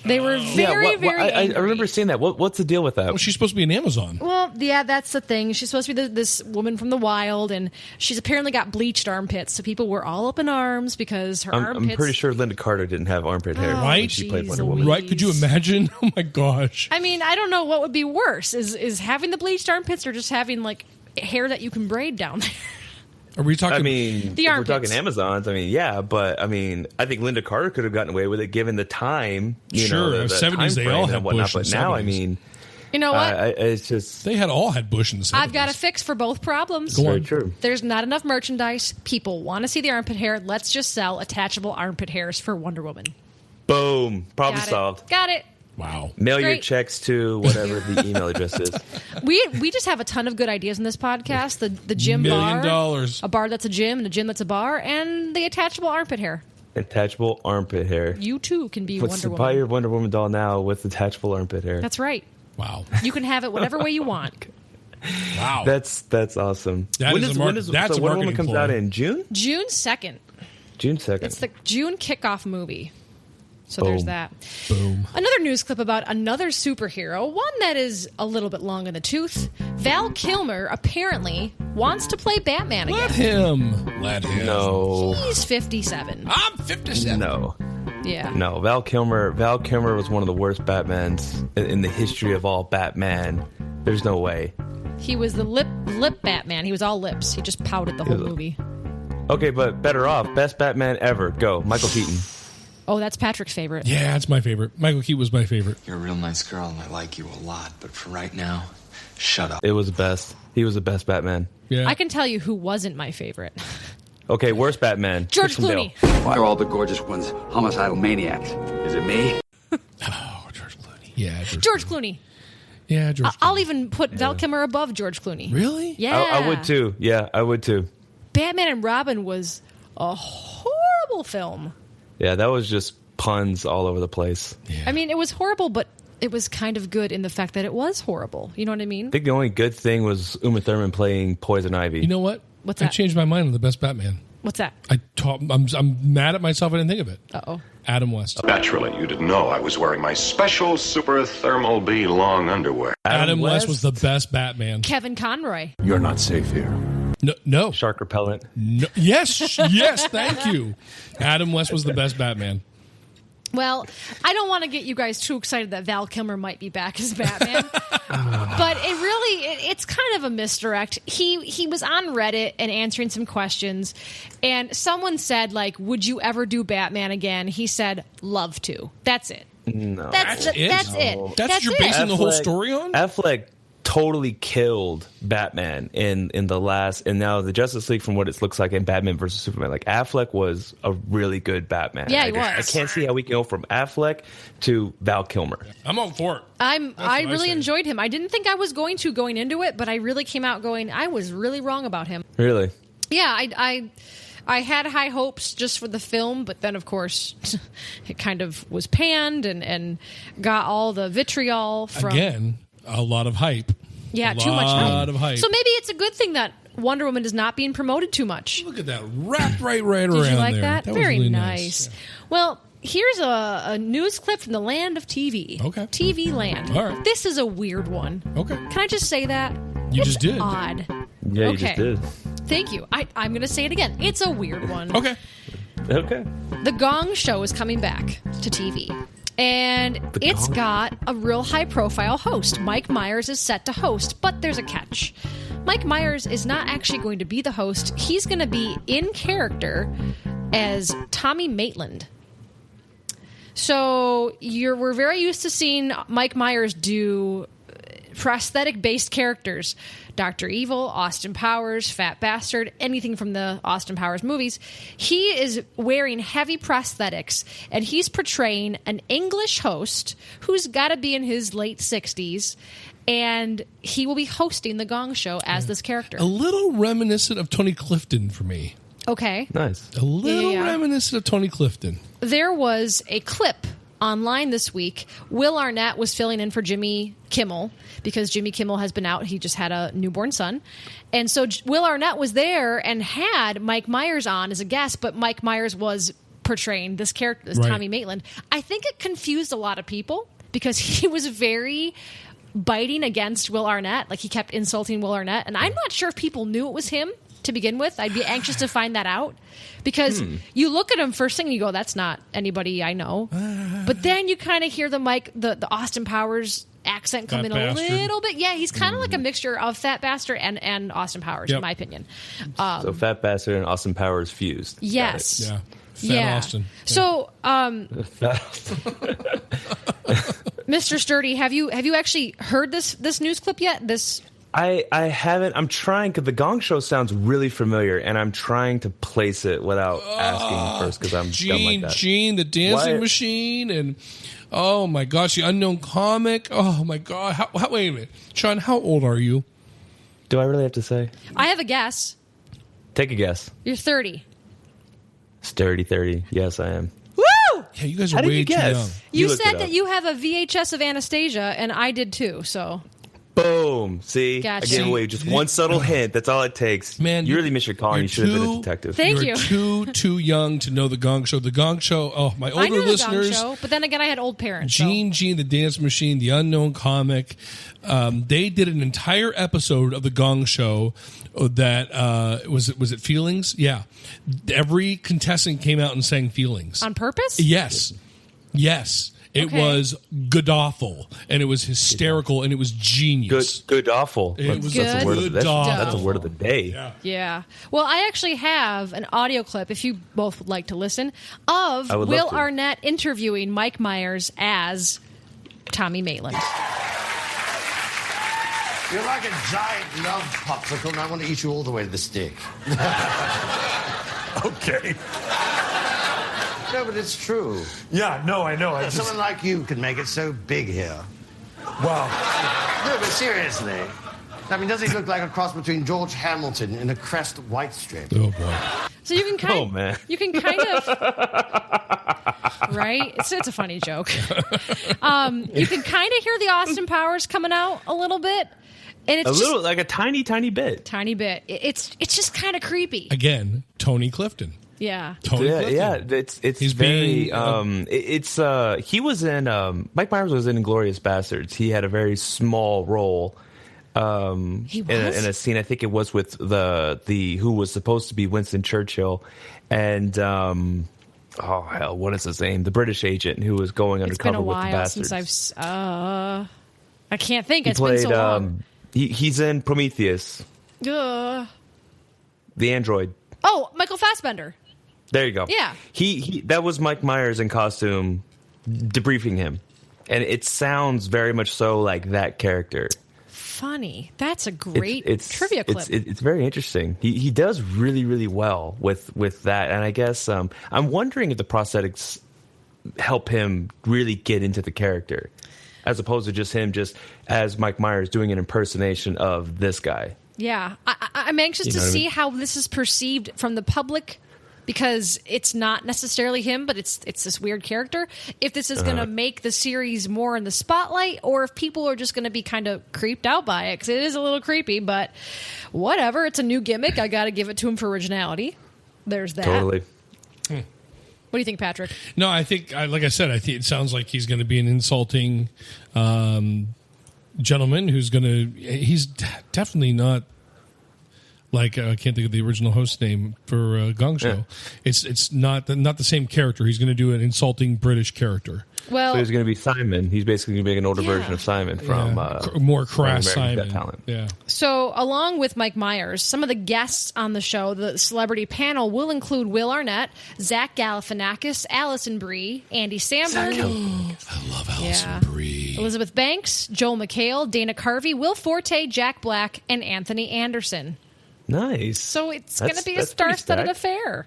Speaker 1: They were very
Speaker 3: I
Speaker 1: angry.
Speaker 3: remember seeing that. What's the deal with that?
Speaker 2: Well, she's supposed to be an Amazon.
Speaker 1: Well, yeah, that's the thing. She's supposed to be this woman from the wild, and she's apparently got bleached armpits. So people were all up in arms because her armpits.
Speaker 3: I'm pretty sure Linda Carter didn't have armpit hair
Speaker 1: Oh,
Speaker 3: when she played
Speaker 1: geez
Speaker 3: Wonder Woman.
Speaker 2: Right? Could you imagine? Oh my gosh.
Speaker 1: I mean, I don't know what would be worse: is having the bleached armpits or just having like hair that you can braid down there.
Speaker 2: Are we talking?
Speaker 3: I mean,
Speaker 1: The
Speaker 3: if we're
Speaker 1: armpits.
Speaker 3: talking Amazons, I mean, yeah, but I mean, I think Linda Carter could have gotten away with it given the time.
Speaker 2: Sure,
Speaker 3: the
Speaker 2: 70s,
Speaker 3: time
Speaker 2: they
Speaker 3: frame
Speaker 2: all
Speaker 3: and
Speaker 2: had
Speaker 3: whatnot.
Speaker 2: bush in
Speaker 3: But
Speaker 2: the
Speaker 3: now, I
Speaker 2: 70s.
Speaker 3: mean,
Speaker 1: You know what?
Speaker 3: it's just
Speaker 2: They had all had bush in the 70s.
Speaker 1: I've got a fix for both problems.
Speaker 2: Go
Speaker 3: very
Speaker 2: on.
Speaker 3: true.
Speaker 1: There's not enough merchandise. People want to see the armpit hair. Let's just sell attachable armpit hairs for Wonder Woman.
Speaker 3: Boom, problem
Speaker 1: Got it.
Speaker 3: solved.
Speaker 1: Got it.
Speaker 2: Wow.
Speaker 3: Mail your
Speaker 1: Great.
Speaker 3: checks to whatever the email address is.
Speaker 1: We just have a ton of good ideas in this podcast. The gym
Speaker 2: $1
Speaker 1: bar,
Speaker 2: million.
Speaker 1: a bar that's a gym, and a gym that's a bar, and the attachable armpit hair.
Speaker 3: Attachable armpit hair.
Speaker 1: You too can be
Speaker 3: Let's
Speaker 1: Wonder
Speaker 3: buy
Speaker 1: Woman.
Speaker 3: your Wonder Woman doll now with attachable armpit hair.
Speaker 1: That's right.
Speaker 2: Wow.
Speaker 1: You can have it whatever way you want.
Speaker 2: Wow.
Speaker 3: That's awesome.
Speaker 2: That
Speaker 3: when
Speaker 2: is
Speaker 3: does
Speaker 2: a mar-
Speaker 3: when does
Speaker 2: that's
Speaker 3: so
Speaker 2: a
Speaker 3: Wonder Woman
Speaker 2: marketing
Speaker 3: comes out
Speaker 2: ploy.
Speaker 3: in June?
Speaker 1: June 2nd.
Speaker 3: June 2nd.
Speaker 1: It's the June kickoff movie. So
Speaker 3: Boom.
Speaker 1: there's that.
Speaker 2: Boom.
Speaker 1: Another news clip about another superhero, one that is a little bit long in the tooth. Val Kilmer apparently wants to play Batman
Speaker 2: Let
Speaker 1: again.
Speaker 2: him. Let him.
Speaker 3: No.
Speaker 1: He's 57.
Speaker 2: I'm 57.
Speaker 3: No.
Speaker 1: Yeah.
Speaker 3: No, Val Kilmer was one of the worst Batmans in the history of all Batman. There's no way.
Speaker 1: He was the lip Batman. He was all lips. He just pouted the whole movie.
Speaker 3: Okay, but better off. Best Batman ever. Go. Michael Keaton.
Speaker 1: Oh, that's Patrick's favorite.
Speaker 2: Yeah, that's my favorite. Michael Keaton was my favorite.
Speaker 8: You're a real nice girl, and I like you a lot. But for right now, shut up.
Speaker 3: It was the best. He was the best Batman.
Speaker 2: Yeah.
Speaker 1: I can tell you who wasn't my favorite.
Speaker 3: Okay, worst Batman.
Speaker 1: George
Speaker 3: Christian
Speaker 1: Clooney.
Speaker 3: Bale.
Speaker 9: Why are all the gorgeous ones homicidal maniacs? Is it me?
Speaker 2: Oh, George Clooney. Yeah,
Speaker 1: George Clooney.
Speaker 2: Yeah, George Clooney.
Speaker 1: I'll even put Val Kilmer above George Clooney.
Speaker 2: Really?
Speaker 1: Yeah.
Speaker 3: I would too. Yeah, I would too.
Speaker 1: Batman and Robin was a horrible film.
Speaker 3: Yeah, that was just puns all over the place.
Speaker 1: I mean, it was horrible, but it was kind of good in the fact that it was horrible. You know what I mean?
Speaker 3: I think the only good thing was Uma Thurman playing Poison Ivy.
Speaker 2: You know what?
Speaker 1: What's
Speaker 2: I
Speaker 1: that?
Speaker 2: changed my mind on the best Batman.
Speaker 1: What's that?
Speaker 2: I'm mad at myself I didn't think of it.
Speaker 1: Uh-oh.
Speaker 2: Adam West.
Speaker 10: Naturally, you didn't know I was wearing my special Super Thermal B long underwear.
Speaker 2: Adam West was the best Batman.
Speaker 1: Kevin Conroy.
Speaker 6: You're not safe here.
Speaker 2: No.
Speaker 3: Shark repellent.
Speaker 2: No. Yes. Yes. Thank you. Adam West was the best Batman.
Speaker 1: Well, I don't want to get you guys too excited that Val Kilmer might be back as Batman, but it's kind of a misdirect. He was on Reddit and answering some questions, and someone said, like, would you ever do Batman again? He said, love to. That's it.
Speaker 3: No.
Speaker 1: That's it.
Speaker 2: That's what you're basing the whole story on?
Speaker 3: Affleck totally killed Batman in the last, and now the Justice League, from what it looks like in Batman versus Superman, like Affleck was a really good Batman.
Speaker 1: Yeah, he was.
Speaker 3: I can't see how we can go from Affleck to Val Kilmer.
Speaker 2: I'm on for it.
Speaker 1: I really
Speaker 2: say.
Speaker 1: enjoyed him. I didn't think I was going into it, but I really came out going, I was really wrong about him.
Speaker 3: Really?
Speaker 1: Yeah, I had high hopes just for the film, but then, of course, it kind of was panned and got all the vitriol from...
Speaker 2: Again, a lot of hype.
Speaker 1: Yeah, too much hype.
Speaker 2: A lot of hype.
Speaker 1: So maybe it's a good thing that Wonder Woman is not being promoted too much.
Speaker 2: Look at that. Wrapped right around
Speaker 1: Did you like
Speaker 2: there.
Speaker 1: that?
Speaker 2: Was
Speaker 1: Very
Speaker 2: really
Speaker 1: nice.
Speaker 2: Yeah.
Speaker 1: Well, here's a news clip from the land of TV.
Speaker 2: Okay.
Speaker 1: TV land.
Speaker 2: All right.
Speaker 1: This is a weird one.
Speaker 2: Okay.
Speaker 1: Can I just say that?
Speaker 2: You just did.
Speaker 1: Odd.
Speaker 3: Yeah, you just did.
Speaker 1: Thank you. I'm going to say it again. It's a weird one.
Speaker 2: Okay.
Speaker 3: Okay.
Speaker 1: The Gong Show is coming back to TV. And it's got a real high-profile host. Mike Myers is set to host, but there's a catch. Mike Myers is not actually going to be the host. He's going to be in character as Tommy Maitland. So we're very used to seeing Mike Myers do prosthetic-based characters. Dr. Evil, Austin Powers, Fat Bastard, anything from the Austin Powers movies. He is wearing heavy prosthetics, and he's portraying an English host who's got to be in his late 60s, and he will be hosting the Gong Show as this character.
Speaker 2: A little reminiscent of Tony Clifton for me.
Speaker 1: Okay.
Speaker 3: Nice.
Speaker 2: A little reminiscent of Tony Clifton.
Speaker 1: There was a clip online this week. Will Arnett was filling in for Jimmy Kimmel because Jimmy Kimmel has been out. He just had a newborn son. And so Will Arnett was there and had Mike Myers on as a guest, but Mike Myers was portraying this character, this Tommy Maitland. I think it confused a lot of people because he was very biting against Will Arnett. Like, he kept insulting Will Arnett. And I'm not sure if people knew it was him to begin with. I'd be anxious to find that out because you look at him first thing and you go, that's not anybody I know. But then you kind of hear the Austin Powers accent come in a little bit. Yeah, he's kind of like a mixture of Fat Bastard and Austin Powers, in my opinion.
Speaker 3: So Fat Bastard and Austin Powers fused.
Speaker 1: Yes.
Speaker 2: Yeah. Fat Austin. Yeah.
Speaker 1: So, Mr. Sturdy, have you actually heard this news clip yet?
Speaker 3: I haven't. I'm trying because the Gong Show sounds really familiar, and I'm trying to place it without asking first because I'm dumb like that.
Speaker 2: Gene, the dancing machine, and oh my gosh, the unknown comic. Oh my god! Wait a minute, Sean, how old are you?
Speaker 3: Do I really have to say?
Speaker 1: I have a guess.
Speaker 3: Take a guess.
Speaker 1: You're 30.
Speaker 3: Sturdy 30. Yes, I am.
Speaker 1: Woo!
Speaker 2: Yeah, you guys are way too young.
Speaker 1: You said that you have a VHS of Anastasia, and I did too. So.
Speaker 3: Boom. See?
Speaker 1: Gotcha.
Speaker 3: I gave away just one subtle hint. That's all it takes. Man, you really missed your call. You should have been a detective.
Speaker 1: Thank you.
Speaker 2: Too young to know the Gong Show. The Gong Show, my older listeners.
Speaker 1: The Gong Show, but then again, I had old parents.
Speaker 2: Gene, the Dance Machine, the Unknown Comic. They did an entire episode of the Gong Show that, was it Feelings? Yeah. Every contestant came out and sang Feelings.
Speaker 1: On purpose?
Speaker 2: Yes. It was god-awful, and it was hysterical, and it was genius.
Speaker 3: Good-awful. That's the word of the day.
Speaker 1: Yeah. Well, I actually have an audio clip, if you both would like to listen, of Will Arnett interviewing Mike Myers as Tommy Maitland.
Speaker 11: You're like a giant love popsicle, and I want to eat you all the way to the stick. Okay. No, but it's true.
Speaker 12: Yeah, no, I know.
Speaker 11: Someone like you could make it so big here.
Speaker 12: Wow.
Speaker 11: No, but seriously. I mean, does he look like a cross between George Hamilton and a Crest White Strip?
Speaker 2: Oh, boy.
Speaker 1: So you can kind of... Right? It's a funny joke. You can kind of hear the Austin Powers coming out a little bit. And it's
Speaker 3: like a tiny bit.
Speaker 1: Tiny bit. It's just kind of creepy.
Speaker 2: Again, Tony Clifton.
Speaker 1: Yeah.
Speaker 3: It's very. He was in. Mike Myers was in Inglourious Bastards. He had a very small role.
Speaker 1: He was
Speaker 3: in a scene. I think it was with the who was supposed to be Winston Churchill, and what is his name? The British agent who was going undercover with the bastards.
Speaker 1: It's been a while since I can't think. It's
Speaker 3: been
Speaker 1: so long.
Speaker 3: He's in Prometheus. The android.
Speaker 1: Oh, Michael Fassbender.
Speaker 3: There you go.
Speaker 1: Yeah.
Speaker 3: He that was Mike Myers in costume debriefing him. And it sounds very much so like that character.
Speaker 1: Funny. That's a great trivia clip.
Speaker 3: It's very interesting. He does really, really well with that. And I guess I'm wondering if the prosthetics help him really get into the character as opposed to just him as Mike Myers doing an impersonation of this guy.
Speaker 1: Yeah. I'm anxious to see how this is perceived from the public because it's not necessarily him, but it's this weird character. If this is going to make the series more in the spotlight, or if people are just going to be kind of creeped out by it, because it is a little creepy, but whatever. It's a new gimmick. I got to give it to him for originality. There's that.
Speaker 3: Totally.
Speaker 1: What do you think, Patrick?
Speaker 2: No, I think, like I said, I think it sounds like he's going to be an insulting gentleman who's going to. He's definitely not. Like I can't think of the original host name for Gong Show. Yeah. It's not the same character. He's going to do an insulting British character.
Speaker 3: Well, so he's going to be Simon. He's basically going to be an older version of Simon from
Speaker 2: more crass
Speaker 3: American
Speaker 2: Simon.
Speaker 3: Talent.
Speaker 2: Yeah.
Speaker 1: So, along with Mike Myers, some of the guests on the show, the celebrity panel, will include Will Arnett, Zach Galifianakis, Alison Brie, Andy Samberg.
Speaker 2: I love Alison Brie.
Speaker 1: Elizabeth Banks, Joel McHale, Dana Carvey, Will Forte, Jack Black, and Anthony Anderson.
Speaker 3: Nice.
Speaker 1: So it's going to be a star-studded affair.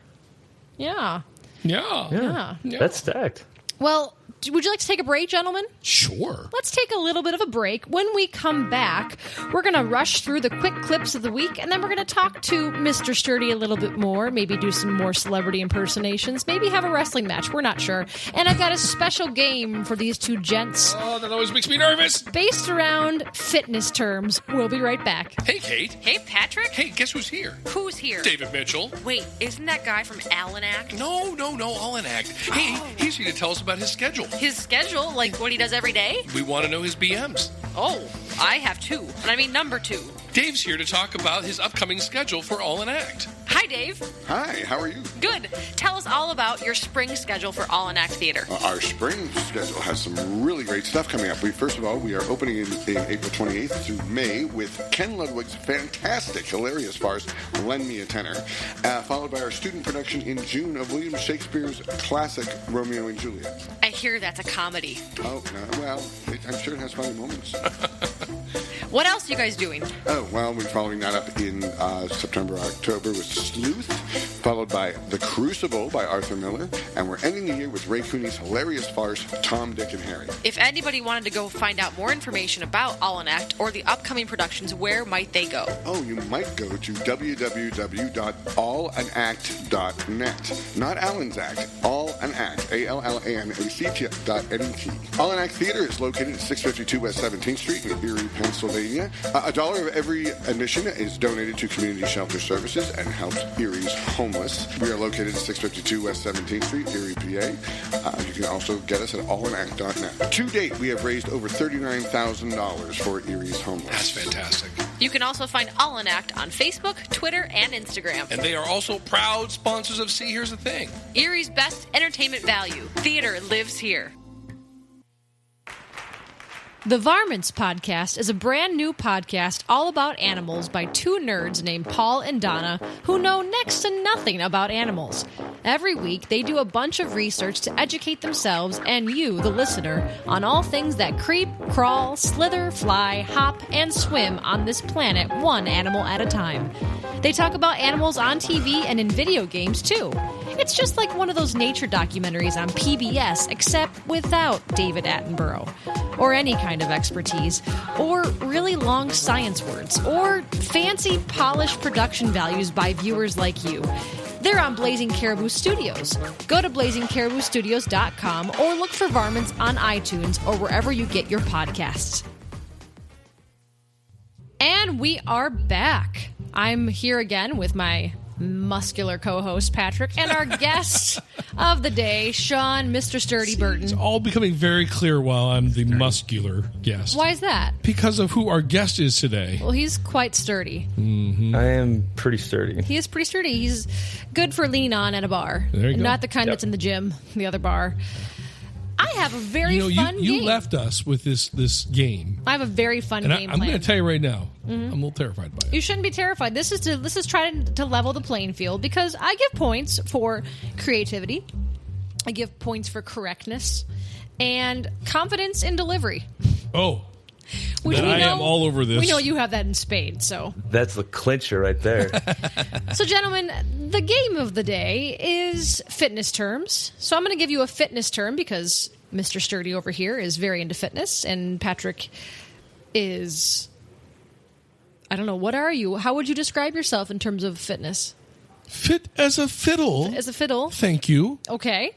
Speaker 1: Yeah.
Speaker 3: That's stacked.
Speaker 1: Well, would you like to take a break, gentlemen?
Speaker 2: Sure.
Speaker 1: Let's take a little bit of a break. When we come back, we're going to rush through the quick clips of the week, and then we're going to talk to Mr. Sturdy a little bit more, maybe do some more celebrity impersonations, maybe have a wrestling match. We're not sure. And I've got a special game for these two gents.
Speaker 2: Oh, that always makes me nervous.
Speaker 1: Based around fitness terms. We'll be right back.
Speaker 2: Hey, Kate.
Speaker 13: Hey, Patrick.
Speaker 2: Hey, guess who's here?
Speaker 13: Who's here?
Speaker 2: David Mitchell.
Speaker 13: Wait, isn't that guy from Alan Act?
Speaker 2: No, Alan Act. Hey, he's here to tell us about his schedule.
Speaker 13: His schedule? Like what he does every day?
Speaker 2: We want to know his BMs.
Speaker 13: Oh, I have two. And I mean number 2.
Speaker 2: Dave's here to talk about his upcoming schedule for All in Act.
Speaker 13: Hi, Dave.
Speaker 14: Hi, how are you?
Speaker 13: Good. Tell us all about your spring schedule for All in Act Theater.
Speaker 14: Our spring schedule has some really great stuff coming up. First of all, we are opening in April 28th through May with Ken Ludwig's fantastic, hilarious farce, Lend Me a Tenor, followed by our student production in June of William Shakespeare's classic Romeo and Juliet.
Speaker 13: I hear that's a comedy.
Speaker 14: Oh, no, well, I'm sure it has funny moments.
Speaker 13: What else are you guys doing?
Speaker 14: Oh, well, we're following that up in September, October with Sleuth, followed by The Crucible by Arthur Miller, and we're ending the year with Ray Cooney's hilarious farce, Tom, Dick, and Harry.
Speaker 13: If anybody wanted to go find out more information about All in Act or the upcoming productions, where might they go?
Speaker 14: Oh, you might go to www.allanact.net. Not Allen's Act, Allanact, ALLANACT.net. All in Act Theater is located at 652 West 17th Street in Erie, Pennsylvania. $1 of every admission is donated to Community Shelter Services and helps Erie's homeless. We are located at 652 West 17th Street, Erie, PA. You can also get us at allanact.net. To date, we have raised over $39,000 for Erie's homeless.
Speaker 2: That's fantastic.
Speaker 13: You can also find All in Act on Facebook, Twitter, and Instagram.
Speaker 2: And they are also proud sponsors of See Here's the Thing.
Speaker 13: Erie's best entertainment value. Theater lives here.
Speaker 1: The Varmints Podcast is a brand new podcast all about animals by two nerds named Paul and Donna who know next to nothing about animals. Every week, they do a bunch of research to educate themselves and you, the listener, on all things that creep, crawl, slither, fly, hop, and swim on this planet one animal at a time. They talk about animals on TV and in video games, too. It's just like one of those nature documentaries on PBS, except without David Attenborough, or any kind of expertise, or really long science words, or fancy polished production values by viewers like you. They're on Blazing Caribou Studios. Go to blazingcariboustudios.com or look for Varmints on iTunes or wherever you get your podcasts. And we are back. I'm here again with my muscular co-host Patrick and our guest of the day, Sean Mr. Sturdy Burton.
Speaker 2: It's all becoming very clear while I'm the muscular guest.
Speaker 1: Why is that?
Speaker 2: Because of who our guest is today.
Speaker 1: Well, he's quite sturdy.
Speaker 2: Mm-hmm.
Speaker 3: I am pretty sturdy.
Speaker 1: He is pretty sturdy. He's good for lean on at a bar.
Speaker 2: There you go.
Speaker 1: Not the kind that's in the gym, the other bar. I have a very fun game.
Speaker 2: You left us with this game.
Speaker 1: I have a very fun game
Speaker 2: I'm
Speaker 1: plan.
Speaker 2: going to tell you right now, I'm a little terrified by it.
Speaker 1: You shouldn't be terrified. This is trying to level the playing field because I give points for creativity. I give points for correctness and confidence in delivery.
Speaker 2: Oh.
Speaker 1: Which
Speaker 2: I am all over this.
Speaker 1: We know you have that in spades, so.
Speaker 3: That's the clincher right there.
Speaker 1: So, gentlemen, the game of the day is fitness terms. So I'm going to give you a fitness term because Mr. Sturdy over here is very into fitness, and Patrick is... I don't know. What are you? How would you describe yourself in terms of fitness?
Speaker 2: Fit as a fiddle.
Speaker 1: As a fiddle.
Speaker 2: Thank you.
Speaker 1: Okay.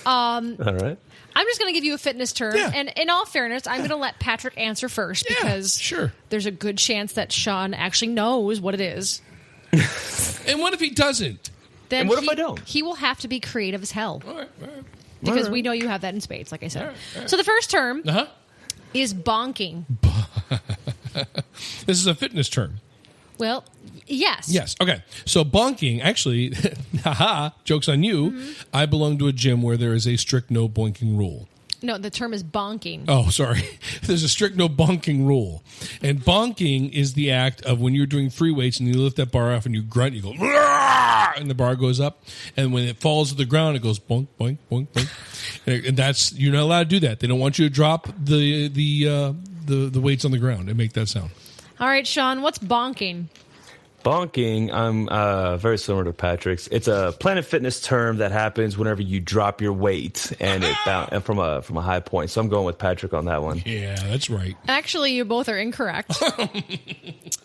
Speaker 3: All right.
Speaker 1: I'm just going to give you a fitness term.
Speaker 2: Yeah.
Speaker 1: And in all fairness, I'm going to let Patrick answer first because
Speaker 2: sure.
Speaker 1: There's a good chance that Sean actually knows what it is.
Speaker 2: And what if he doesn't?
Speaker 1: Then
Speaker 3: and what if I don't?
Speaker 1: He will have to be creative as hell.
Speaker 2: All right.
Speaker 1: Because we know you have that in spades, like I said. All right. So the first term is bonking.
Speaker 2: This is a fitness term.
Speaker 1: Well, yes.
Speaker 2: Yes. Okay. So bonking, actually, haha, joke's on you.
Speaker 1: Mm-hmm.
Speaker 2: I belong to a gym where there is a strict no bonking rule.
Speaker 1: No, the term is bonking.
Speaker 2: Oh, sorry. There's a strict no bonking rule. And bonking is the act of when you're doing free weights and you lift that bar off and you grunt, you go, and the bar goes up. And when it falls to the ground, it goes boink, boink, boink, boink. And that's, you're not allowed to do that. They don't want you to drop the weights on the ground and make that sound.
Speaker 1: All right, Sean, what's bonking?
Speaker 3: Bonking, I'm very similar to Patrick's. It's a Planet Fitness term that happens whenever you drop your weight and from a high point. So I'm going with Patrick on that one.
Speaker 2: Yeah, that's right.
Speaker 1: Actually, you both are incorrect.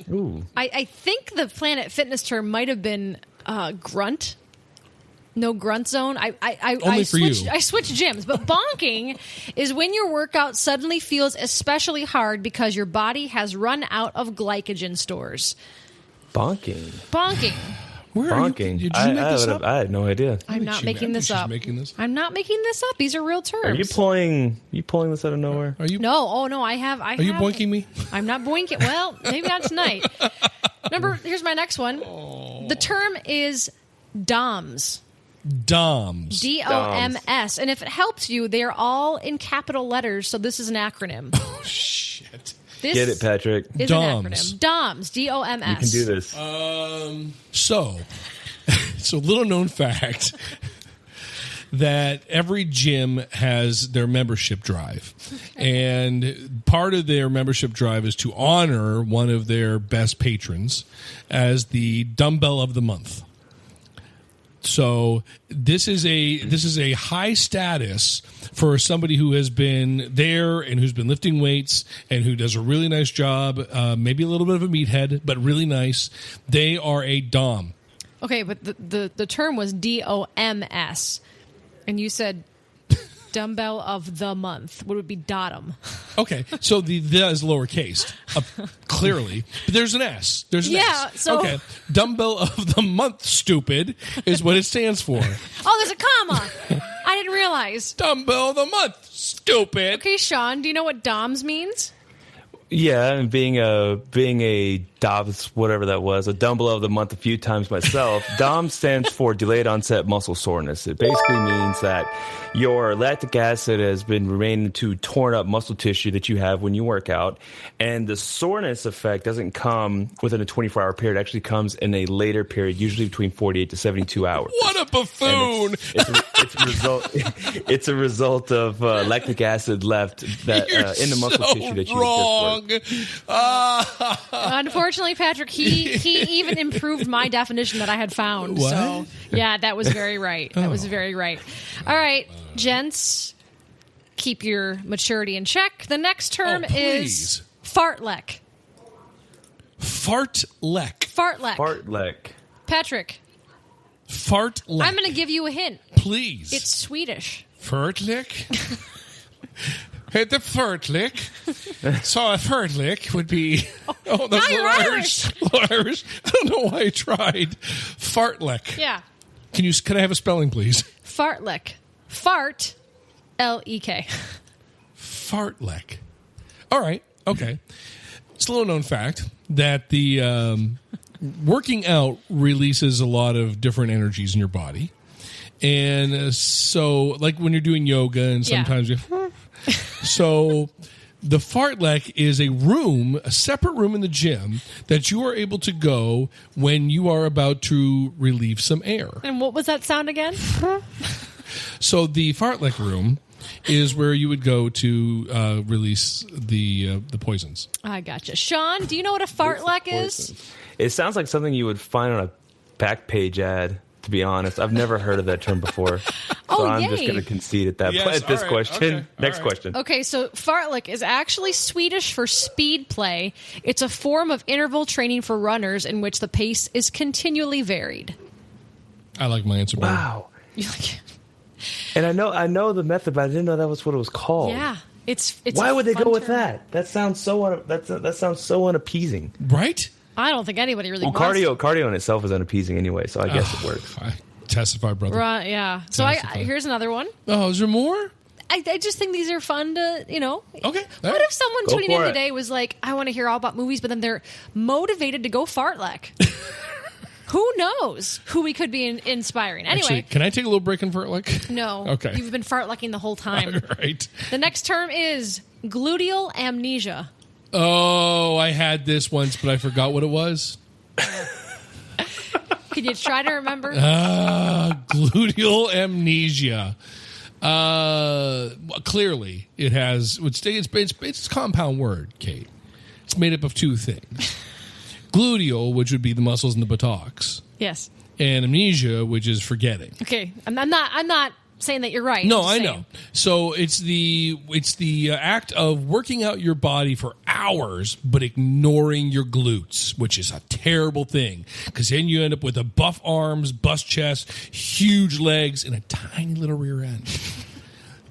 Speaker 3: Ooh.
Speaker 1: I think the Planet Fitness term might have been grunt. No grunt zone. I switched gyms, but bonking is when your workout suddenly feels especially hard because your body has run out of glycogen stores.
Speaker 3: Bonking.
Speaker 2: Where are you? Did you make this up?
Speaker 3: I had no idea.
Speaker 1: I'm not making this up. I'm not making this up. These are real terms.
Speaker 3: Are you pulling this out of nowhere?
Speaker 2: Are you?
Speaker 1: No. Oh no. I have.
Speaker 2: Are you boinking me?
Speaker 1: I'm not boinking. Well, maybe not tonight. Remember, here's my next one. Oh. The term is DOMS.
Speaker 2: DOMS.
Speaker 1: DOMS. And if it helps you, they are all in capital letters, so this is an acronym.
Speaker 2: Oh, shit.
Speaker 1: This
Speaker 3: Get it, Patrick.
Speaker 1: Is
Speaker 2: DOMS.
Speaker 1: an acronym. DOMS. DOMS.
Speaker 3: You can do this.
Speaker 2: So, it's a little known fact that every gym has their membership drive. And part of their membership drive is to honor one of their best patrons as the dumbbell of the month. So this is a high status for somebody who has been there and who's been lifting weights and who does a really nice job, maybe a little bit of a meathead, but really nice. They are a DOM.
Speaker 1: Okay, but the term was DOMS, and you said dumbbell of the month. What would be DOTM?
Speaker 2: Okay, so the is lowercase, clearly. But there's an S. There's an S.
Speaker 1: So
Speaker 2: okay, dumbbell of the month, stupid, is what it stands for.
Speaker 1: Oh, there's a comma. I didn't realize.
Speaker 2: Dumbbell of the month, stupid.
Speaker 1: Okay, Sean, do you know what DOMS means?
Speaker 3: Yeah, and being a DOMS, whatever that was, a dumbbell of the month a few times myself, DOMS stands for delayed onset muscle soreness. It basically means that your lactic acid has been remaining to torn up muscle tissue that you have when you work out, and the soreness effect doesn't come within a 24-hour period. It actually comes in a later period, usually between 48 to 72 hours.
Speaker 2: What a buffoon!
Speaker 3: It's a result of lactic acid left that in the muscle tissue that you
Speaker 2: wrong.
Speaker 1: Unfortunately, Patrick, he even improved my definition that I had found.
Speaker 2: What?
Speaker 1: So yeah, that was very right. That was very right. All right, gents, keep your maturity in check. The next term is fartlek.
Speaker 2: Fartlek.
Speaker 1: Fartlek.
Speaker 3: Fartlek.
Speaker 1: Patrick.
Speaker 2: Fartlek.
Speaker 1: I'm going to give you a hint.
Speaker 2: Please.
Speaker 1: It's Swedish.
Speaker 2: Fartlek? Hey, the fartlek. So a fartlek would be... Oh, that's
Speaker 1: now you're Irish.
Speaker 2: Irish. I don't know why I tried. Fartlek.
Speaker 1: Yeah.
Speaker 2: Can I have a spelling, please?
Speaker 1: Fartlek. Fart. L-E-K.
Speaker 2: Fartlek. All right. Okay. It's a little known fact that the working out releases a lot of different energies in your body. And so, like when you're doing yoga and sometimes you... So the fartlek is a separate room in the gym that you are able to go when you are about to relieve some air.
Speaker 1: And what was that sound again?
Speaker 2: So the fartlek room is where you would go to release the poisons.
Speaker 1: I gotcha. Sean, do you know what a fartlek is?
Speaker 3: It sounds like something you would find on a back page ad. To be honest, I've never heard of that term before. So I'm just going to concede at that point. At this question. Okay. Next question.
Speaker 1: Okay, so fartlek is actually Swedish for speed play. It's a form of interval training for runners in which the pace is continually varied.
Speaker 2: I like my answer better.
Speaker 3: Wow.
Speaker 13: You like it?
Speaker 3: And I know the method, but I didn't know that was what it was called.
Speaker 13: Yeah. It's
Speaker 3: Why would they go with
Speaker 13: term.
Speaker 3: that? That sounds so unappeasing.
Speaker 2: Right?
Speaker 13: I don't think anybody really
Speaker 3: Well,
Speaker 13: wants
Speaker 3: cardio in itself is unappeasing anyway, so I guess it works.
Speaker 2: I testify, brother.
Speaker 13: Right, yeah. So here's another one.
Speaker 2: Oh, is there more?
Speaker 13: I just think these are fun to,
Speaker 2: Okay.
Speaker 13: What if someone
Speaker 3: Go
Speaker 13: tweeting
Speaker 3: for
Speaker 13: in
Speaker 3: it.
Speaker 13: today was like, I want to hear all about movies, but then they're motivated to go fartlek? Who knows who we could be inspiring? Anyway.
Speaker 2: Actually, can I take a little break in fartlek?
Speaker 13: No.
Speaker 2: Okay.
Speaker 13: You've been fartlecking the whole time.
Speaker 2: All right.
Speaker 13: The next term is gluteal amnesia.
Speaker 2: Oh, I had this once, but I forgot what it was.
Speaker 13: Can you try to remember?
Speaker 2: Gluteal amnesia. Clearly, it has. It's a compound word, Kate. It's made up of two things: gluteal, which would be the muscles in the buttocks,
Speaker 13: Yes.
Speaker 2: and amnesia, which is forgetting.
Speaker 13: Okay. I'm not saying that you're right.
Speaker 2: No,
Speaker 13: I'm just
Speaker 2: I
Speaker 13: saying.
Speaker 2: know. So it's the act of working out your body for hours, but ignoring your glutes, which is a terrible thing because then you end up with a buff arms, bust chest, huge legs, and a tiny little rear end.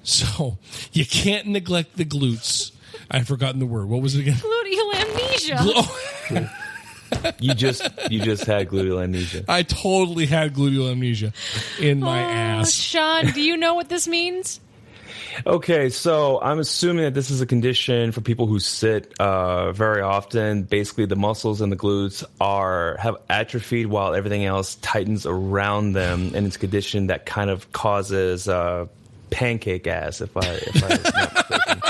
Speaker 2: So you can't neglect the glutes. I've forgotten the word. What was it again?
Speaker 13: Gluteal amnesia.
Speaker 3: You just had gluteal amnesia.
Speaker 2: I totally had gluteal amnesia in my ass.
Speaker 13: Sean, do you know what this means?
Speaker 3: Okay, so I'm assuming that this is a condition for people who sit very often. Basically, the muscles in the glutes have atrophied while everything else tightens around them, and it's a condition that kind of causes pancake ass. If I not mistaken.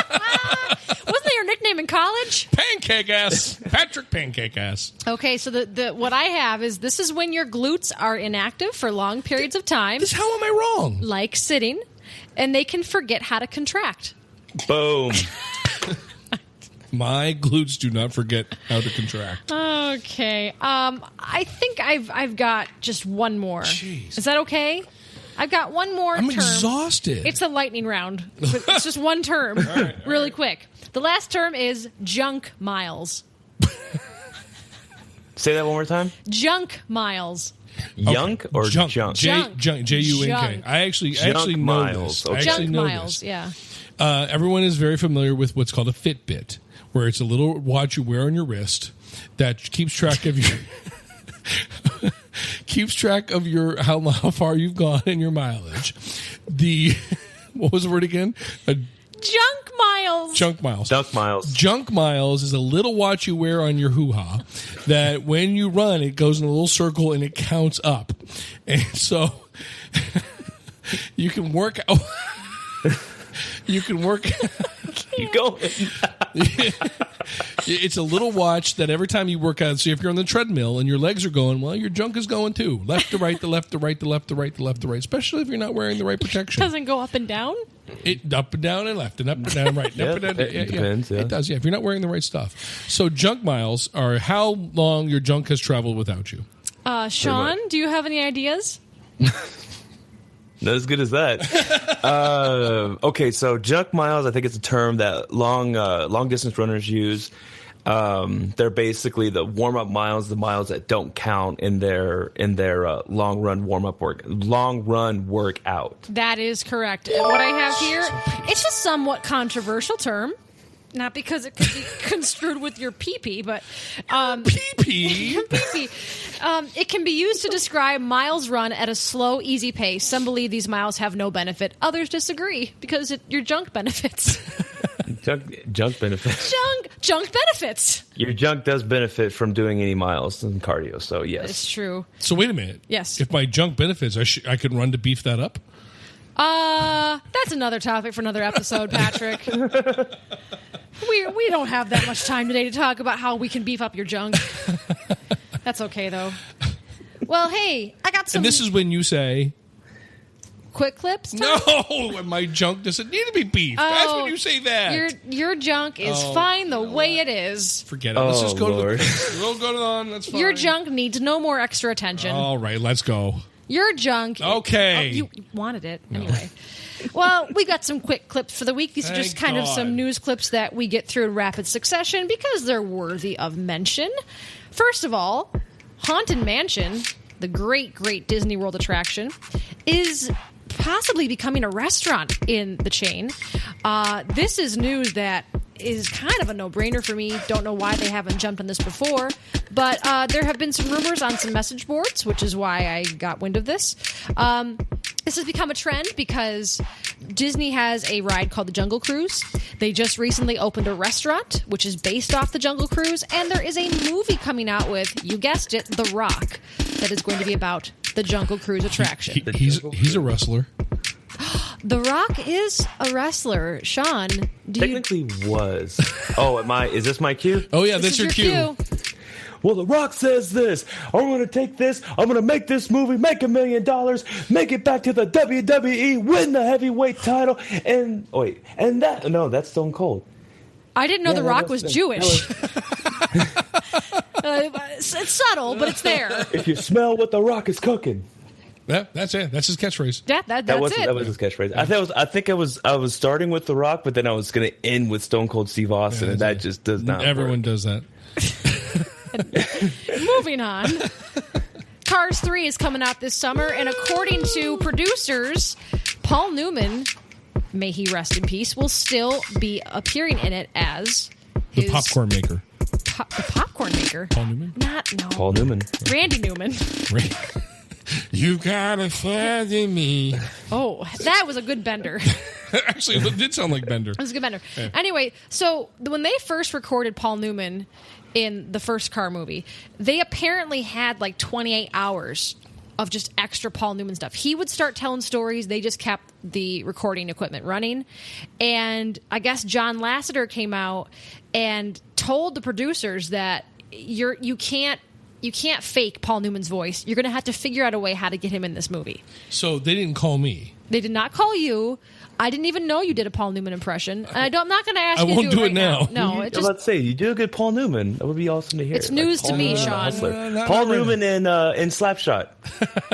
Speaker 13: Wasn't that your nickname in college?
Speaker 2: Pancake ass. Patrick Pancake ass.
Speaker 13: Okay, so the what I have is this is when your glutes are inactive for long periods of time.
Speaker 2: How am I wrong?
Speaker 13: Like sitting, and they can forget how to contract.
Speaker 3: Boom.
Speaker 2: My glutes do not forget how to contract.
Speaker 13: Okay. I think I've got just one more.
Speaker 2: Jeez.
Speaker 13: Is that okay? I've got one more
Speaker 2: I'm
Speaker 13: term.
Speaker 2: exhausted.
Speaker 13: It's a lightning round. It's just one term. Really quick. The last term is junk miles.
Speaker 3: Say that one more time.
Speaker 13: Junk miles.
Speaker 3: Yunk or junk?
Speaker 13: Junk.
Speaker 2: Junk. J-U-N-K.
Speaker 13: Junk.
Speaker 2: I actually know
Speaker 3: miles.
Speaker 2: this.
Speaker 3: Okay.
Speaker 2: I actually
Speaker 13: Junk
Speaker 2: know
Speaker 13: miles,
Speaker 2: this.
Speaker 13: yeah.
Speaker 2: Everyone is very familiar with what's called a Fitbit, where it's a little watch you wear on your wrist that keeps track of your how far you've gone and your mileage. What was the word again?
Speaker 13: Junk miles.
Speaker 2: Junk miles.
Speaker 3: Junk miles.
Speaker 2: Junk miles is a little watch you wear on your hoo-ha that when you run, it goes in a little circle and it counts up. And so you can work out. You can work.
Speaker 3: Keep going.
Speaker 2: It's a little watch that every time you work out, so if you're on the treadmill and your legs are going, well, your junk is going too. Left to right, the left to right, the left to right, the left to right, especially if you're not wearing the right protection.
Speaker 13: Doesn't go up and down?
Speaker 2: It up and down and left and up and down, right. And up and down.
Speaker 3: It depends. Yeah.
Speaker 2: It does, yeah, if you're not wearing the right stuff. So junk miles are how long your junk has traveled without you.
Speaker 13: Sean, do you have any ideas?
Speaker 3: Not as good as that. Okay, so junk miles, I think it's a term that long distance runners use. They're basically the warm up miles, the miles that don't count in their long run workout.
Speaker 13: That is correct. And what I have here, it's a somewhat controversial term. Not because it could be construed with your pee-pee, but...
Speaker 2: pee-pee?
Speaker 13: Pee-pee. It can be used to describe miles run at a slow, easy pace. Some believe these miles have no benefit. Others disagree because your junk benefits.
Speaker 3: Junk benefits.
Speaker 13: Junk benefits.
Speaker 3: Your junk does benefit from doing any miles in cardio, so yes.
Speaker 13: It's true.
Speaker 2: So wait a minute.
Speaker 13: Yes.
Speaker 2: If my junk benefits, I could run to beef that up?
Speaker 13: That's another topic for another episode, Patrick. We don't have that much time today to talk about how we can beef up your junk. That's okay, though. Well, hey, I got some...
Speaker 2: And this is when you say...
Speaker 13: Quick clips?
Speaker 2: No, my junk doesn't need to be beefed. That's when you say that.
Speaker 13: Your junk is fine the way it is.
Speaker 2: Forget it. Let's just go to the... We'll go on. That's fine.
Speaker 13: Your junk needs no more extra attention.
Speaker 2: All right, let's go.
Speaker 13: Your junk...
Speaker 2: Okay.
Speaker 13: You wanted it. Anyway. Well, we got some quick clips for the week. These are just kind of some news clips that we get through in rapid succession because they're worthy of mention. First of all, Haunted Mansion the great, great Disney World attraction, is possibly becoming a restaurant in the chain. This is news that is kind of a no-brainer for me. Don't know why they haven't jumped on this before, but there have been some rumors on some message boards, which is why I got wind of this. This has become a trend because Disney has a ride called the Jungle Cruise. They just recently opened a restaurant, which is based off the Jungle Cruise, and there is a movie coming out with, you guessed it, The Rock, that is going to be about the Jungle Cruise attraction.
Speaker 2: He's a wrestler.
Speaker 13: The Rock is a wrestler. Sean,
Speaker 3: technically was. Oh, is this my cue?
Speaker 2: Oh, yeah, that's your cue.
Speaker 3: Well, The Rock says this. I'm going to take this. I'm going to make this movie, make $1 million, make it back to the WWE, win the heavyweight title, that's Stone Cold.
Speaker 13: I didn't know The Rock was Jewish. It's subtle, but it's there.
Speaker 3: If you smell what The Rock is cooking.
Speaker 2: Yeah, that's it. That's his catchphrase.
Speaker 13: That's it.
Speaker 3: That was his catchphrase. I was starting with The Rock, but then I was going to end with Stone Cold Steve Austin, and that just does not.
Speaker 2: Everyone does that.
Speaker 13: Moving on. Cars 3 is coming out this summer, and according to producers, Paul Newman, may he rest in peace, will still be appearing in it as
Speaker 2: the popcorn maker.
Speaker 13: The popcorn maker?
Speaker 2: Paul Newman?
Speaker 3: Paul Newman.
Speaker 13: Randy Newman.
Speaker 2: You got a friend in me.
Speaker 13: Oh, that was a good bender.
Speaker 2: Actually, it did sound like Bender.
Speaker 13: It was a good bender.
Speaker 2: Yeah.
Speaker 13: Anyway, so when they first recorded Paul Newman in the first Car movie, they apparently had like 28 hours of just extra Paul Newman stuff. He would start telling stories. They just kept the recording equipment running. And I guess John Lasseter came out and told the producers that you can't fake Paul Newman's voice. You're going to have to figure out a way how to get him in this movie.
Speaker 2: So they didn't call me.
Speaker 13: They did not call you. I didn't even know you did a Paul Newman impression. And I'm not going to ask you to do it.
Speaker 2: I won't do it
Speaker 13: right
Speaker 2: now.
Speaker 13: No,
Speaker 3: I was about to say, you do a good Paul Newman. That would be awesome to hear.
Speaker 13: It's news to me, Sean.
Speaker 3: Paul Newman in Slapshot.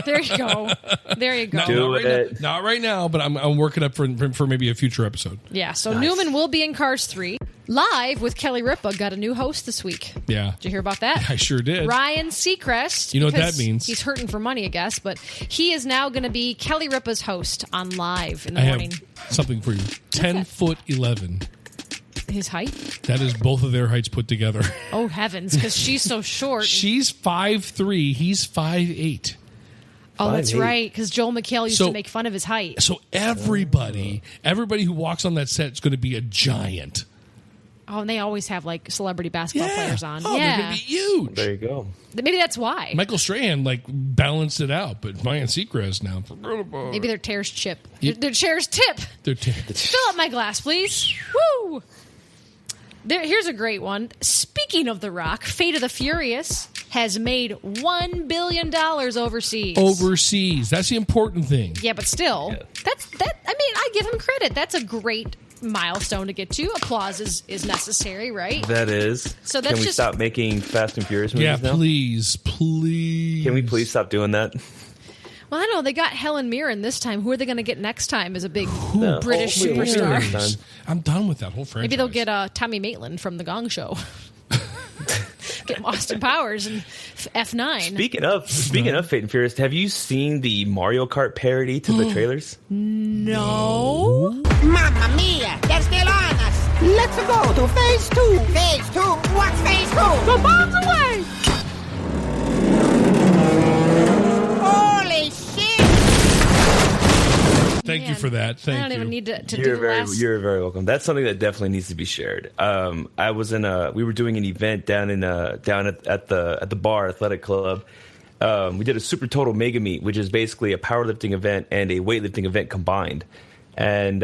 Speaker 13: There you go. There you go.
Speaker 2: Not right now, but I'm working up for maybe a future episode.
Speaker 13: Yeah, so Newman will be in Cars 3. Live with Kelly Ripa got a new host this week.
Speaker 2: Yeah.
Speaker 13: Did you hear about that?
Speaker 2: I sure did.
Speaker 13: Ryan Seacrest.
Speaker 2: You know what that means.
Speaker 13: He's hurting for money, I guess, but he is now going to be Kelly Ripa's host on Live in the morning.
Speaker 2: Have something for you. 10'11".
Speaker 13: His height?
Speaker 2: That is both of their heights put together.
Speaker 13: Oh, heavens, because she's so short.
Speaker 2: She's 5'3", he's 5'8".
Speaker 13: Oh, that's right, because Joel McHale used to make fun of his height.
Speaker 2: So everybody who walks on that set is going to be a giant.
Speaker 13: Oh, and they always have, like, celebrity basketball players on.
Speaker 2: Oh, they're going to be huge.
Speaker 3: There you go.
Speaker 13: Maybe that's why.
Speaker 2: Michael Strahan, balanced it out, but Ryan Seacrest now.
Speaker 13: Maybe their chair's chip. Their chair's tip. Fill up my glass, please. Woo! Here's a great one. Speaking of The Rock, Fate of the Furious has made $1 billion overseas.
Speaker 2: Overseas. That's the important thing.
Speaker 13: Yeah, but still, I give him credit. That's a great milestone to get to. Applause is necessary, right?
Speaker 3: That is.
Speaker 13: So that's
Speaker 3: Can we stop making Fast and Furious movies now?
Speaker 2: Please.
Speaker 3: Can we please stop doing that?
Speaker 13: Well, I know they got Helen Mirren this time. Who are they going to get next time as a big British superstar?
Speaker 2: I'm done with that whole franchise.
Speaker 13: Maybe they'll get Tommy Maitland from the Gong Show. Get Austin Powers and F9.
Speaker 3: Speaking of Fate and Furious, have you seen the Mario Kart parody to the trailers?
Speaker 13: No.
Speaker 15: Mamma mia, they're still on us. Let's go to phase 2. Phase 2? What's phase 2? The bomb's away. Holy shit.
Speaker 2: Thank you for that. Thank you.
Speaker 13: I don't even need to do the last.
Speaker 3: You're very welcome. That's something that definitely needs to be shared. We were doing an event down at the bar athletic club. We did a Super Total Mega Meet, which is basically a powerlifting event and a weightlifting event combined. And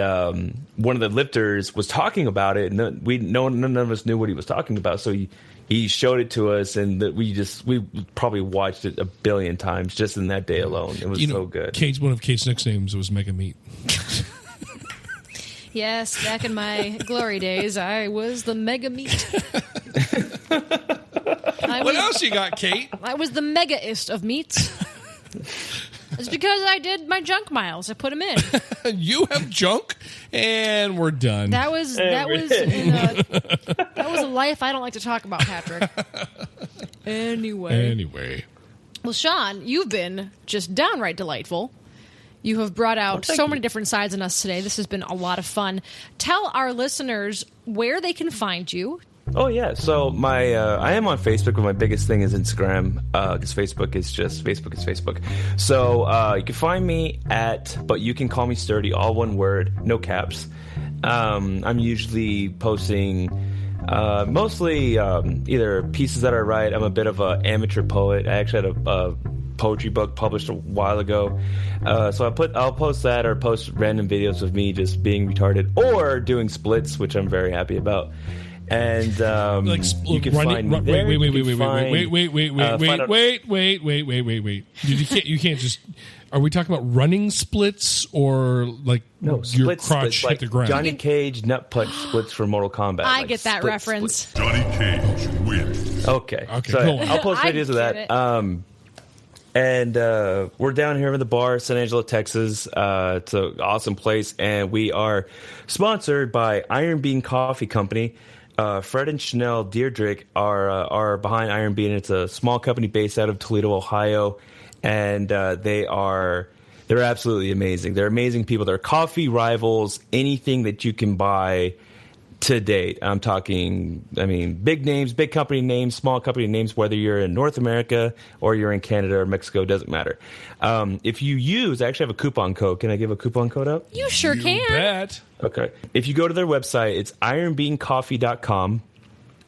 Speaker 3: one of the lifters was talking about it, and none of us knew what he was talking about. So he showed it to us, and we probably watched it 1 billion times just in that day alone. It was so good.
Speaker 2: One of Kate's nicknames was Mega Meat.
Speaker 13: Yes, back in my glory days, I was the Mega Meat.
Speaker 2: What else you got, Kate?
Speaker 13: I was the megaist of meats. It's because I did my junk miles. I put them in.
Speaker 2: You have junk, and we're done.
Speaker 13: That was a life I don't like to talk about, Patrick. Anyway. Well, Sean, you've been just downright delightful. You have brought out so many different sides in us today. This has been a lot of fun. Tell our listeners where they can find you.
Speaker 3: Oh, yeah. So I am on Facebook, but my biggest thing is Instagram, because Facebook is Facebook. So you can find me but you can call me Sturdy, all one word, no caps. I'm usually posting mostly either pieces that I write. I'm a bit of an amateur poet. I actually had a poetry book published a while ago. So I'll post that or post random videos of me just being retarded or doing splits, which I'm very happy about. And you can find me there.
Speaker 2: Wait. You can't just. Are we talking about running splits or like your crotch hit the ground?
Speaker 3: Johnny Cage nut punch splits for Mortal Kombat.
Speaker 13: I get that reference.
Speaker 3: Splits. Johnny Cage wins. Okay. So I'll post videos of that. And we're down here in the bar, San Angelo, Texas. It's an awesome place, and we are sponsored by Iron Bean Coffee Company. Fred and Chanel Deirdrick are behind Iron Bean. It's a small company based out of Toledo, Ohio, and they're absolutely amazing. They're amazing people. They're coffee rivals, anything that you can buy to date. I'm talking, big names, big company names, small company names, whether you're in North America or you're in Canada or Mexico, doesn't matter. If you I actually have a coupon code. Can I give a coupon code out?
Speaker 13: You sure can.
Speaker 2: Bet.
Speaker 3: Okay. If you go to their website, it's ironbeancoffee.com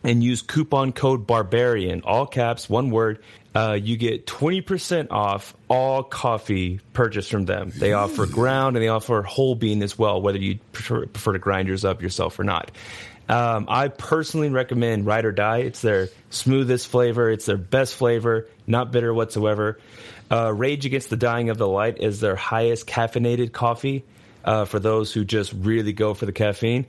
Speaker 3: and use coupon code BARBARIAN, all caps, one word. You get 20% off all coffee purchased from them. They offer ground and they offer whole bean as well, whether you prefer to grind yours up yourself or not. I personally recommend Ride or Die. It's their smoothest flavor. It's their best flavor, not bitter whatsoever. Rage Against the Dying of the Light is their highest caffeinated coffee for those who just really go for the caffeine.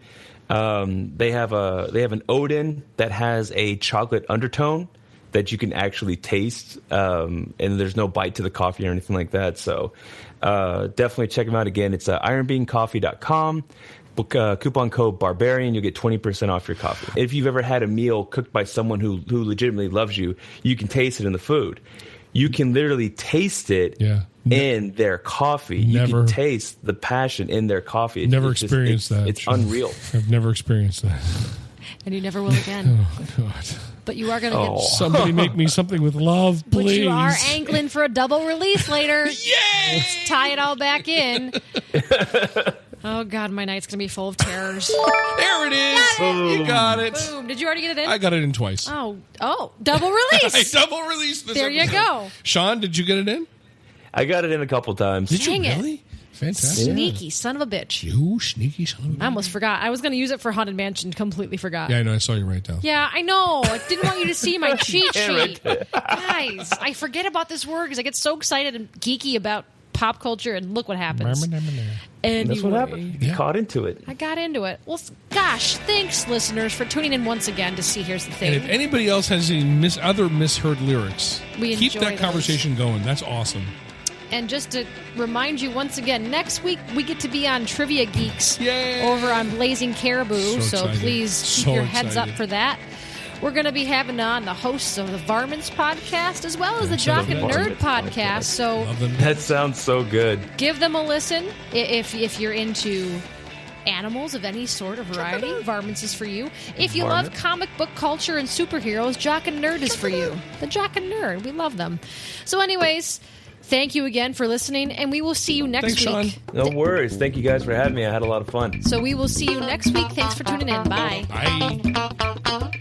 Speaker 3: They have an Odin that has a chocolate undertone that you can actually taste, and there's no bite to the coffee or anything like that. So definitely check them out. Again, it's ironbeancoffee.com. Coupon code BARBARIAN. You'll get 20% off your coffee. If you've ever had a meal cooked by someone who legitimately loves you, you can taste it in the food. You can literally taste it in their coffee. You can taste the passion in their coffee.
Speaker 2: Experienced that.
Speaker 3: It's unreal.
Speaker 2: I've never experienced that.
Speaker 13: And you never will again.
Speaker 2: Oh, God.
Speaker 13: But you are going to get...
Speaker 2: Somebody make me something with love, please.
Speaker 13: But you are angling for a double release later.
Speaker 2: Yay!
Speaker 13: Let's tie it all back in. Oh, God, my night's going to be full of terrors.
Speaker 2: There it is. You got it.
Speaker 13: Boom. Did you already get it in?
Speaker 2: I got it in twice.
Speaker 13: Oh, double release.
Speaker 2: I double released this
Speaker 13: There
Speaker 2: episode.
Speaker 13: You go.
Speaker 2: Sean, did you get it in?
Speaker 3: I got it in a couple times.
Speaker 2: Did
Speaker 13: Dang
Speaker 2: you
Speaker 13: it.
Speaker 2: really? Fantastic.
Speaker 13: Sneaky son of a bitch.
Speaker 2: You sneaky son of a bitch.
Speaker 13: I almost forgot. I was going to use it for Haunted Mansion. Completely forgot.
Speaker 2: Yeah, I know. I saw you write down.
Speaker 13: Yeah, I know. I didn't want you to see my cheat sheet. Guys, I forget about this word because I get so excited and geeky about pop culture, and look what happens.
Speaker 3: And that's what happened. You caught into it.
Speaker 13: I got into it. Well, gosh, thanks, listeners, for tuning in once again to see Here's the Thing.
Speaker 2: And if anybody else has any other misheard lyrics, keep that
Speaker 13: those.
Speaker 2: Conversation going. That's awesome.
Speaker 13: And just to remind you once again, next week we get to be on Trivia Geeks over on Blazing Caribou. So please keep your heads up for that. We're going to be having on the hosts of the Varmints podcast as well as the Jock and Nerd podcast. So
Speaker 3: that sounds so good.
Speaker 13: Give them a listen if you're into animals of any sort or variety. Varmints is for you. If you love comic book culture and superheroes, Jock and Nerd is for you. The Jock and Nerd, we love them. So anyways, thank you again for listening, and we will see you next week.
Speaker 3: Sean. No worries. Thank you guys for having me. I had a lot of fun.
Speaker 13: So we will see you next week. Thanks for tuning in. Bye.
Speaker 2: Bye.